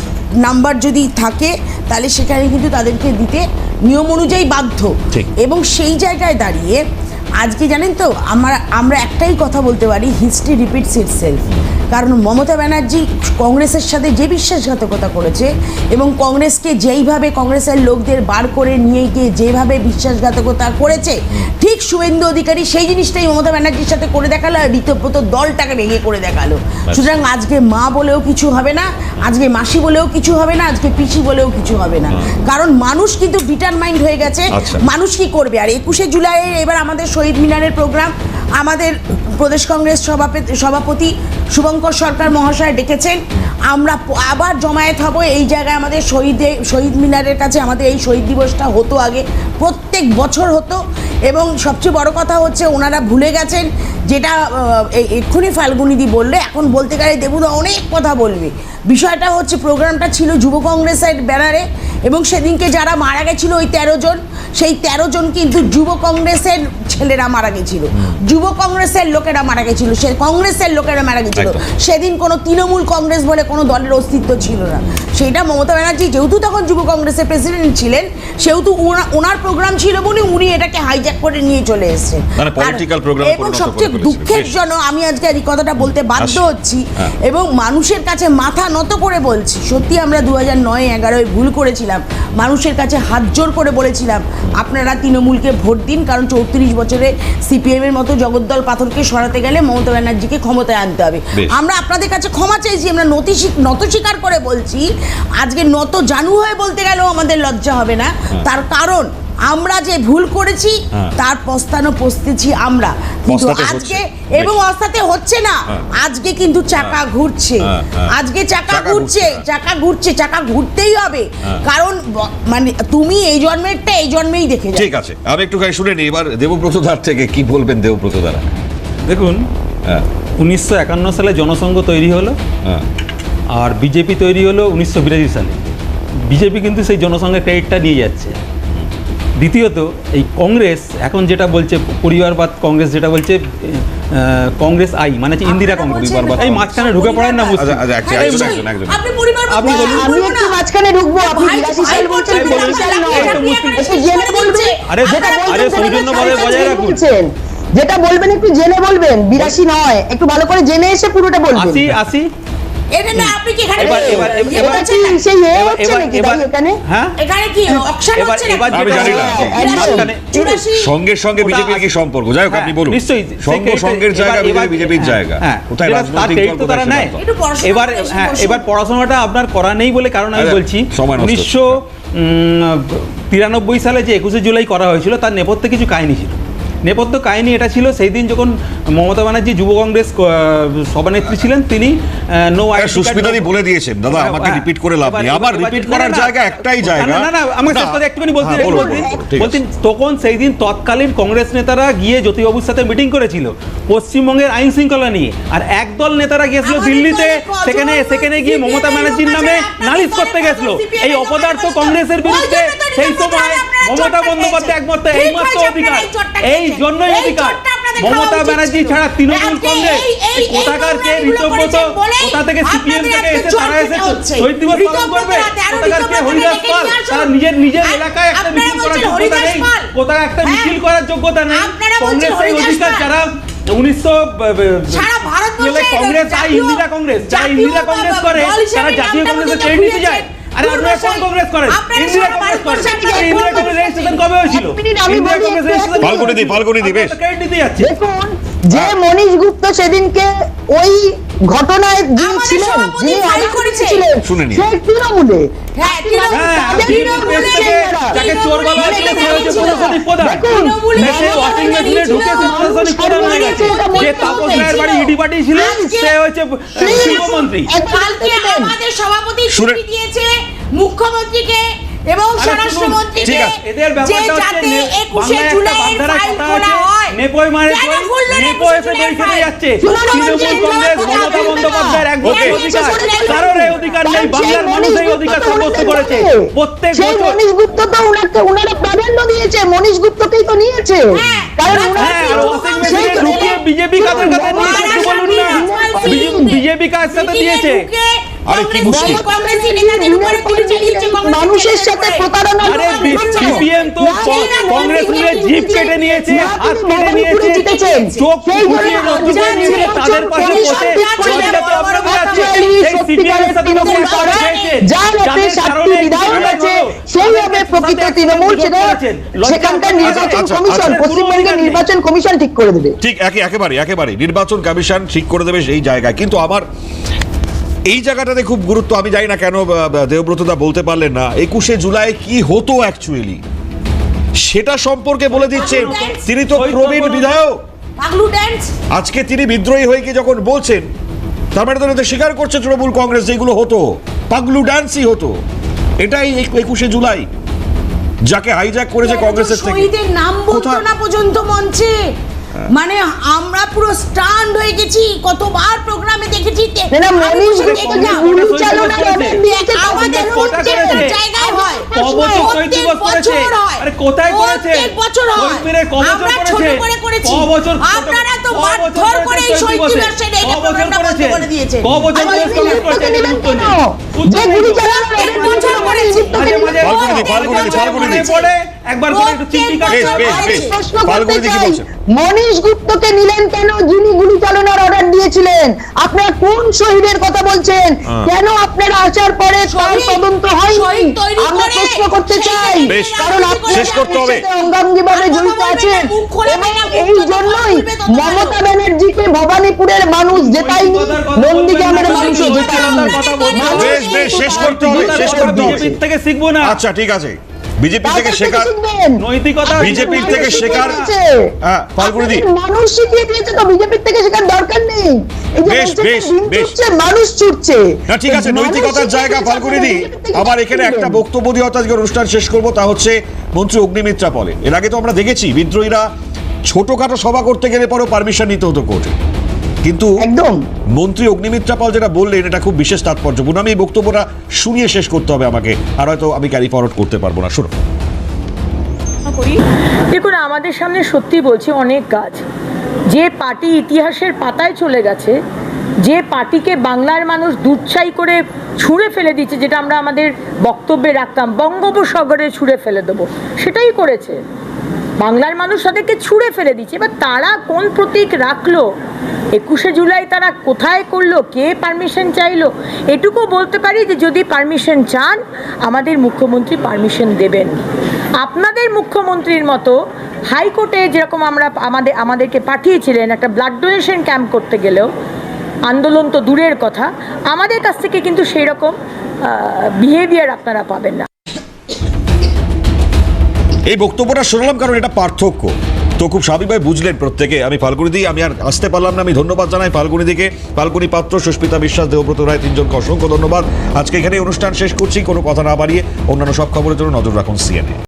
নাম্বার যদি থাকে তাহলে সেখানে কিন্তু তাদেরকে দিতে নিয়ম অনুযায়ী বাধ্য। এবং সেই জায়গায় দাঁড়িয়ে আজকে জানেন তো আমরা একটাই কথা বলতে পারি, হিস্ট্রি রিপিটস ইটসেলফ। কারণ মমতা ব্যানার্জি কংগ্রেসের সাথে যে বিশ্বাসঘাতকতা করেছে এবং কংগ্রেসকে যেইভাবে কংগ্রেসের লোকদের বার করে নিয়ে গিয়ে যেভাবে বিশ্বাসঘাতকতা করেছে, ঠিক শুভেন্দু অধিকারী সেই জিনিসটাই মমতা ব্যানার্জির সাথে করে দেখালো, আর ঋতব্রত দলটাকে ভেঙে করে দেখালো। সুতরাং আজকে মা বলেও কিছু হবে না, আজকে মাসি বলেও কিছু হবে না, আজকে পিসি বলেও কিছু হবে না, কারণ মানুষ কিন্তু ডিটারমাইন্ড হয়ে গেছে। মানুষ কি করবে? আর 21শে জুলাই এবার আমাদের শহীদ মিনারের প্রোগ্রাম আমাদের প্রদেশ কংগ্রেস সভাপতি শুভঙ্কর সরকার মহাশয় ডেকেছেন। আমরা আবার জমায়েত হব এই জায়গায়, আমাদের শহীদ মিনারের কাছে। আমাদের এই শহীদ দিবসটা হতো আগে, প্রত্যেক বছর হতো, এবং সবচেয়ে বড় কথা হচ্ছে ওনারা ভুলে গেছেন, যেটা এক্ষুনি ফাল্গুনিদি বললে, এখন বলতে গেলে দেবুদা অনেক কথা বলবে। বিষয়টা হচ্ছে প্রোগ্রামটা ছিল যুব কংগ্রেসের ব্যানারে, এবং সেদিনকে যারা মারা গেছিল ওই 13 জন, সেই 13 জন কিন্তু যুব কংগ্রেসের ছেলেরা মারা গেছিল, যুব কংগ্রেসের লোকেরা মারা গেছিল, সে কংগ্রেসের লোকেরা মারা গেছিল। সেদিন কোনো তৃণমূল কংগ্রেস বলে কোনো দলের অস্তিত্ব ছিল না। সেইটা মমতা ব্যানার্জি যেহেতু তখন যুব কংগ্রেসের প্রেসিডেন্ট ছিলেন, সেহেতু ওনার প্রোগ্রাম ছিল বলে উনি এটাকে হাইজ্যাক করে নিয়ে চলে এসেছেন। এবং সবচেয়ে দুঃখের জন্য আমি আজকে এই কথাটা বলতে বাধ্য হচ্ছি, এবং মানুষের কাছে মাথা নত করে বলছি, সত্যি আমরা 2009-11 ভুল করেছিলাম, মানুষের কাছে হাত জোর করে বলেছিলাম আপনারা তৃণমূলকে ভোট দিন, কারণ 34 বছরে সিপিএম এর মতো জগদ্দল পাথরকে সরাতে গেলে মমতা ব্যানার্জিকে ক্ষমতায় আনতে হবে। আমরা আপনাদের কাছে ক্ষমা চাইছি, আমরা নত স্বীকার করে বলছি, আজকে নত জানু হয়ে বলতে গেলেও আমাদের লজ্জা হবে না। তার কারণ আমরা যে ভুল করেছি হ্যাঁ। তার পস্তানো পস্তেছি আমরা, কিন্তু পস্তাতে আজকে হচ্ছে। এবং অস্তাতে হচ্ছে না, হ্যাঁ। আজকে কিন্তু চাকা ঘুরছে, হ্যাঁ, হ্যাঁ। আজকে চাকা চাকা ঘুরছে, ঘুরছে, চাকা ঘুরছে, চাকা ঘুরতেই হবে, হ্যাঁ। কারণ মানে তুমি এই জন্মেরটা এই জন্মেই দেখে যাও। ঠিক আছে, আমি একটুখানি শুনে নিই এবার দেবব্রত দার থেকে কি বলবেন দেবব্রত দ্বারা। দেখুন, হ্যাঁ 1951 সালে জনসংঘ তৈরি হলো, হ্যাঁ আর বিজেপি তৈরি হলো 1982 সালে। বিজেপি কিন্তু সেই জনসংঘের ক্রেডিটটা নিয়ে যাচ্ছে। দ্বিতীয়ত এই কংগ্রেস এখন যেটা বলছে পরিবারবাদ, কংগ্রেস যেটা বলছে কংগ্রেস আই মানে হচ্ছে ইন্দিরা কংগ্রেস, এই মাঝখানে ঢুকে পড়েন না মুসলিম। আচ্ছা, আচ্ছা, হ্যাঁ, একজন, নিশ্চয়ই। একজন। আপনি পরিবার আপনি বলুন। আমি একটু মাঝখানে ঢুকবো, আপনি ভাই, 82 সাল ভাই বলছেন, বলছেন, 82 সাল নয়। এই তো মুসলিম। একটু জেনে বলবেন, আরে, যেটা বলবেন আরে, সেটা সৌজন্যভাবে বলছেন, বজায় রাখুন। যেটা বলবেন একটু জেনে বলবেন, 82 নয়, একটু ভালো করে জেনে এসে পুরোটা বলবেন। আসি এটা না, আপনি কি এখানে এবার- কি- এবার- ইয়ে এবার- বলছেন না? সেই এ এবার- হচ্ছে নাকি এবার- তাই এখানে? হ্যাঁ এখানে কি অকশন এবার হচ্ছে এবার না? আমি জানি না। এই মাঝখানে 84 সঙ্গের সঙ্গে ওটা বিজেপির কি আগে- সম্পর্ক? যাই হোক, আপনি হ্যাঁ, বলুন। নিশ্চয়ই সঙ্গ সঙ্গের জায়গা, বিজেপির জায়গা, হ্যাঁ, কোথায় যেটা তার রাজনৈতিক credit দল, তো তারা কোথায় নেয়। সেটা একটু পড়াশোনা এবার করে এসে হ্যাঁ, বসুন। এবার পড়াশোনাটা আপনার করা নেই বলে কারণ আমি আরে, বলছি সময় নষ্ট হচ্ছে। 1993 সালে যে 21শে জুলাই করা হয়েছিল তার নেপথ্যে কিছু কাহিনী ছিল। নেপথ্য কাহিনী এটা ছিল, সেই দিন যখন মমতা ব্যানার্জি যুব কংগ্রেস সভানেত্রী ছিলেন, তিনি নো সুস্মিতাদি বলে দিয়েছেন দাদা, আমাকে রিপিট করে লাভ নেই, আমার রিপিট করার জায়গা একটাই জায়গা। না আমাকে শেষ কথা একটুখানি বলতে হ্যাঁ, বলুন, বলুন, ঠিক আছে। বলতেন তখন সেই দিন তৎকালীন কংগ্রেস নেতারা গিয়ে জ্যোতিবাবুর সাথে মিটিং করেছিল পশ্চিমবঙ্গের আইন শৃঙ্খলা নিয়ে, আর একদল নেতারা গিয়েছিল আমাদের দিল্লিতে, দলের কজন সেখানে গিয়ে CPM মমতা ব্যানার্জির লোক নামে আছে, আপনাদের নালিশ করতে দলের গেছিল। কজন CPM এই লোক অপদার্থ আছে? কংগ্রেসের বিরুদ্ধে ওই জন্য তো সেই নির্বাচনে সময় আপনারা মমতা চোটটা বন্দ্যোপাধ্যায় একমাত্র খেয়েছেন। এইমাত্র ঠিক অধিকার, হয়েছে, আপনারা এই চোটটা জন্যই খেয়েছেন। অধিকার। এই চোটটা আপনাদের খাওয়া মমতা উচিত ব্যানার্জি ছিল। ছাড়া তৃণমূল আজকে কংগ্রেস এই কোথাকার কে নোংরামিগুলো ঋতব্রত, করেছেন বলেই কোথা থেকে সিপিএম আপনাদের থেকে আজকে এসে তারা চোট এসে খেতে হচ্ছে। শহীদ দিবস পালন করবে, ঋতব্রতরা, কোথাকার কে ঋতব্রতরা হরিদাস ডেকে পাল, নিয়ে আসুন। তারা নিজের এলাকায় একটা আপনারা মিছিল করার বলছেন যোগ্যতা হরিদাস নেই, পাল। কোথায় একটা হ্যাঁ। মিছিল করার যোগ্যতা নেই। আপনারা বলছেন কংগ্রেস এই হরিদাস অধিকার পাল। যারা সারা ভারতবর্ষে কংগ্রেস আই জাতীয়- ইন্দিরা কংগ্রেস, যারা জাতীয় ইন্দিরা কংগ্রেস করে দল হিসেবে তারা জাতীয় নামটা কংগ্রেসের আমাদের ক্রেডিট দিতে ঘুরিয়েছেন। যায়। আরে আপনারা কোন কংগ্রেস করেন? আপনারা ইন্দিরা সারা কংগ্রেস করেন। ভারতবর্ষে আরে ইন্দিরা কংগ্রেস রেজিস্ট্রেশন কবে হয়েছিল? এক মিনিট, আমি ইন্দিরা বলি কংগ্রেস একটু, রেজিস্ট্রেশন ফাল্গুনি দি বেশ। ক্রেডিট দিতে যাচ্ছে। দেখুন, যে মনীশ গুপ্ত সেদিনকে ওই ঘটনায় যিনি আমাদের ছিলেন, সভাপতি যিনি ফাইল আদালতে করেছে। ছিলেন, শুনে নিন। সে তৃণমূলে। হ্যাঁ, হ্যাঁ, তাদের তৃণমূলের তৃণমূলে থেকে যারা। যাকে চোর বলা হয়েছিল সে হচ্ছে প্রশাসনিক প্রধান। দেখুন, দেশে ওয়াশিং মেশিনে ঢুকে সে প্রশাসনিক প্রধান হয়ে গেছে। যে তাপস রায়ের বাড়ি ইডি পাঠিয়েছিলেন সে হচ্ছে শিল্পমন্ত্রী। কালকে আমাদের সভাপতি শুনে- চিঠি দিয়েছে মুখ্যমন্ত্রীকে এবং আরে স্বরাষ্ট্রমন্ত্রীকে ঠিক আছে। এদের যে ব্যাপারটা হচ্ছে যাতে 21শে বাংলায় একটা জুলাইয়ের বাগধারা ফাইল কথা খোলা আছে, হয়। নেপোয় মারে কেন দই, খুললো না নেপো 21শে এসে দই জুলাইয়ের খেতে ফাইল? যাচ্ছে। তৃণমূল তৃণমূল কংগ্রেস মমতা বন্দ্যোপাধ্যায়ের এক ওকে। কারোর এই অধিকার নেই, বাংলার মানুষ এই অধিকার সাব্যস্ত করেছে প্রত্যেক সেই বছর। মনীশ গুপ্ত তো ওনারা প্রাধান্য দিয়েছে, মনীশ গুপ্তকেই তো নিয়েছে, হ্যাঁ, কারণ হ্যাঁ, হ্যাঁ, আর ওয়াশিং মেশিনে ঢুকিয়ে বিজেপি কাদের কাছে নিয়েছে একটু বলুন না। বিজেপি কার সাথে দিয়েছে? আরে কি মুশকিল। মানুষের সাথে প্রতারণা আরে সিপিএম তো কংগ্রেস মিলে জিপ কেটে নিয়েছে, হাত কেটে নিয়েছে, চোখ ফুটিয়ে রক্ত করে নিয়েছে, তাদের পাশে বসে লজ্জা তো আপনাদের আছে। সেই সিপিএম এর সাথে বসে তারা খেয়েছে, যাদের কারণে সেই হবে প্রকৃত তৃণমূল, সেটা সেখানকার নির্বাচন আচ্ছা, কমিশন, আচ্ছা। পশ্চিমবঙ্গের নির্বাচন কমিশন ঠিক করে দেবে। ঠিক একেবারে নির্বাচন কমিশন ঠিক করে দেবে সেই জায়গায়। কিন্তু আমার এই জায়গাটাতে খুব গুরুত্ব, আমি জানি না কেন দেবব্রতদা বলতে পারলেন না 21শে জুলাই কি হতো অ্যাকচুয়ালি সেটা সম্পর্কে বলে দিচ্ছেন। তিনি তো প্রবীণ বিধায়ক, পাগলু ড্যান্স আজকে তিনি বিদ্রোহী হয়ে গিয়ে যখন বলছেন তার মানে তো স্বীকার করছে তৃণমূল কংগ্রেস যেগুলো হতো পাগলু ডান্সই হতো। এটাই 21শে জুলাই যাকে হাইজ্যাক করেছে কংগ্রেসের থেকে। শহীদের নাম বলতো কোথায়? না পর্যন্ত মঞ্চে, মানে আমরা পুরো স্টান্ড হয়ে গেছি, কতবার প্রোগ্রামে দেখেছি না, মনীশ গুপ্ত যে গুলি চালনা অর্ডার দিয়েছে, আমাদের কটা প্রত্যেকটা করেছে? জায়গায় হয়, কবছর শহীদ দিবস করেছে? আরে কোথায় করেছে? প্রত্যেক বছর হয়। কাশ্মীরে কবছর আমরা ছোট করেছে? করে করেছি, কবছর আপনারা তো কবছর মারধর করে এই করেছে? শহীদ দিবসের এই কবছর প্রোগ্রামটা বন্ধ করেছে? করে দিয়েছেন। কবছর আবার করেছে? ইজিপ্তকে করেছে? দিলেন কেন? উত্তর যে নেই গুলি তো। চালানোর order দিয়েছিল, বছর ইজিপ্তকে মাঝে মাঝে দিলেন কেন? ফাল্গুনি। মনে পড়ে একবার করে একটু চিমটি কাটতে বেশ, বেশ, বেশ। প্রশ্ন ফাল্গুনি করতে দি কি চাই, বলছেন? মনীশ গুপ্তকে নিলেন কেন যিনি গুলি চালানোর অর্ডার দিয়েছিলেন? আপনারা কোন শহীদের কথা বলছেন? কেন আপনারা আসার পরে তার তদন্ত হয়নি? শহীদ তৈরি আমরা করে প্রশ্ন করতে সেই চাই, বেশ, কারণ আপনারা শেষ করতে হবে। এর সাথে অঙ্গাঙ্গিভাবে আর কথা জড়িত বলবেন আছেন না, মুখ খোলা এবং না, মুখ এই যত জন্যই বলবে তত ভালো। মমতা ব্যানার্জিকে ভবানীপুরের মানুষ জেতায়নি, নন্দীগ্রামের মানুষও জেতায়নি। বেশ, বেশ, শেষ করতে হবে, শেষ করতে হবে। বিজেপির থেকে শিখবো না। আচ্ছা ঠিক আছে, বিজেপি থেকে তার শেখার শিখবেন। নৈতিকতা বিজেপি থেকে শেখার হ্যাঁ ফাল্গুনিদি মানুষ শিখিয়ে দিয়েছে তো, বিজেপির থেকে শেখার দরকার নেই। এই যে বেশ, বলছে বেশ, দিন বেশ। ছুটছে, মানুষ ছুটছে। না ঠিক আছে, মানুষ নৈতিকতার শিখিয়ে জায়গা দিয়েছে, ফাল্গুনিদি। বিজেপির থেকে আবার এখানে শিখবেন। একটা বক্তব্য দিয়ে হয়তো আজকে অনুষ্ঠান শেষ করবো, তা হচ্ছে মন্ত্রী অগ্নিমিত্রা বলেন, এর আগে তো আমরা দেখেছি বিদ্রোহীরা ছোটখাটো সভা করতে গেলে পরেও পারমিশন নিতে হতো কোর্টে, কিন্তু একদম মন্ত্রী অগ্নিমিত্রা পাল যেটা বললেন এটা খুব বিশেষ তাৎপর্যপূর্ণ। আমি এই বক্তব্যটা শুনিয়ে শেষ করতে হবে আমাকে, আর হয়তো আমি ক্যারি ফরওয়ার্ড করতে পারবো না। শুনো। দেখুন, আমাদের সামনে সত্যি বলছি অনেক কাজ। যে পার্টি ইতিহাসের পাতায় চলে গেছে, যে পার্টিকে বাংলার মানুষ দুচ্ছাই করে ছুঁড়ে ফেলে দিচ্ছে, যেটা আমরা আমাদের বক্তব্যে রাখতাম বঙ্গোপসাগরে ছুঁড়ে ফেলে দেবো, সেটাই করেছে বাংলার মানুষ, তাদেরকে ছুঁড়ে ফেলে দিচ্ছে। এবার তারা কোন প্রতীক রাখলো, 21শে জুলাই তারা কোথায় করলো, কে পারমিশন চাইলো, এটুকু বলতে পারি যে যদি পারমিশন চান আমাদের মুখ্যমন্ত্রী পারমিশন দেবেন। আপনাদের মুখ্যমন্ত্রীর মতো হাইকোর্টে যেরকম আমাদেরকে পাঠিয়েছিলেন একটা ব্লাড ডোনেশন ক্যাম্প করতে গেলেও, আন্দোলন তো দূরের কথা, আমাদের কাছ থেকে কিন্তু সেই রকম বিহেভিয়ার আপনারা পাবেন না। এই বক্তব্যটা শোনালাম কারণ এটা পার্থক্য তো খুব স্বাভাবিকভাবে বুঝলেন প্রত্যেকে। আমি ফাল্গুনিদি, আমি আর আসতে পারলাম না, আমি ধন্যবাদ জানাই ফাল্গুনিদিকে, ফাল্গুনি পাত্র, সুস্মিতা বিশ্বাস, দেবব্রত রায়, তিনজনকে অসংখ্য ধন্যবাদ। আজকে এখানে অনুষ্ঠান শেষ করছি, কোনো কথা না বাড়িয়ে অন্যান্য সব খবরের জন্য নজর রাখুন CNN।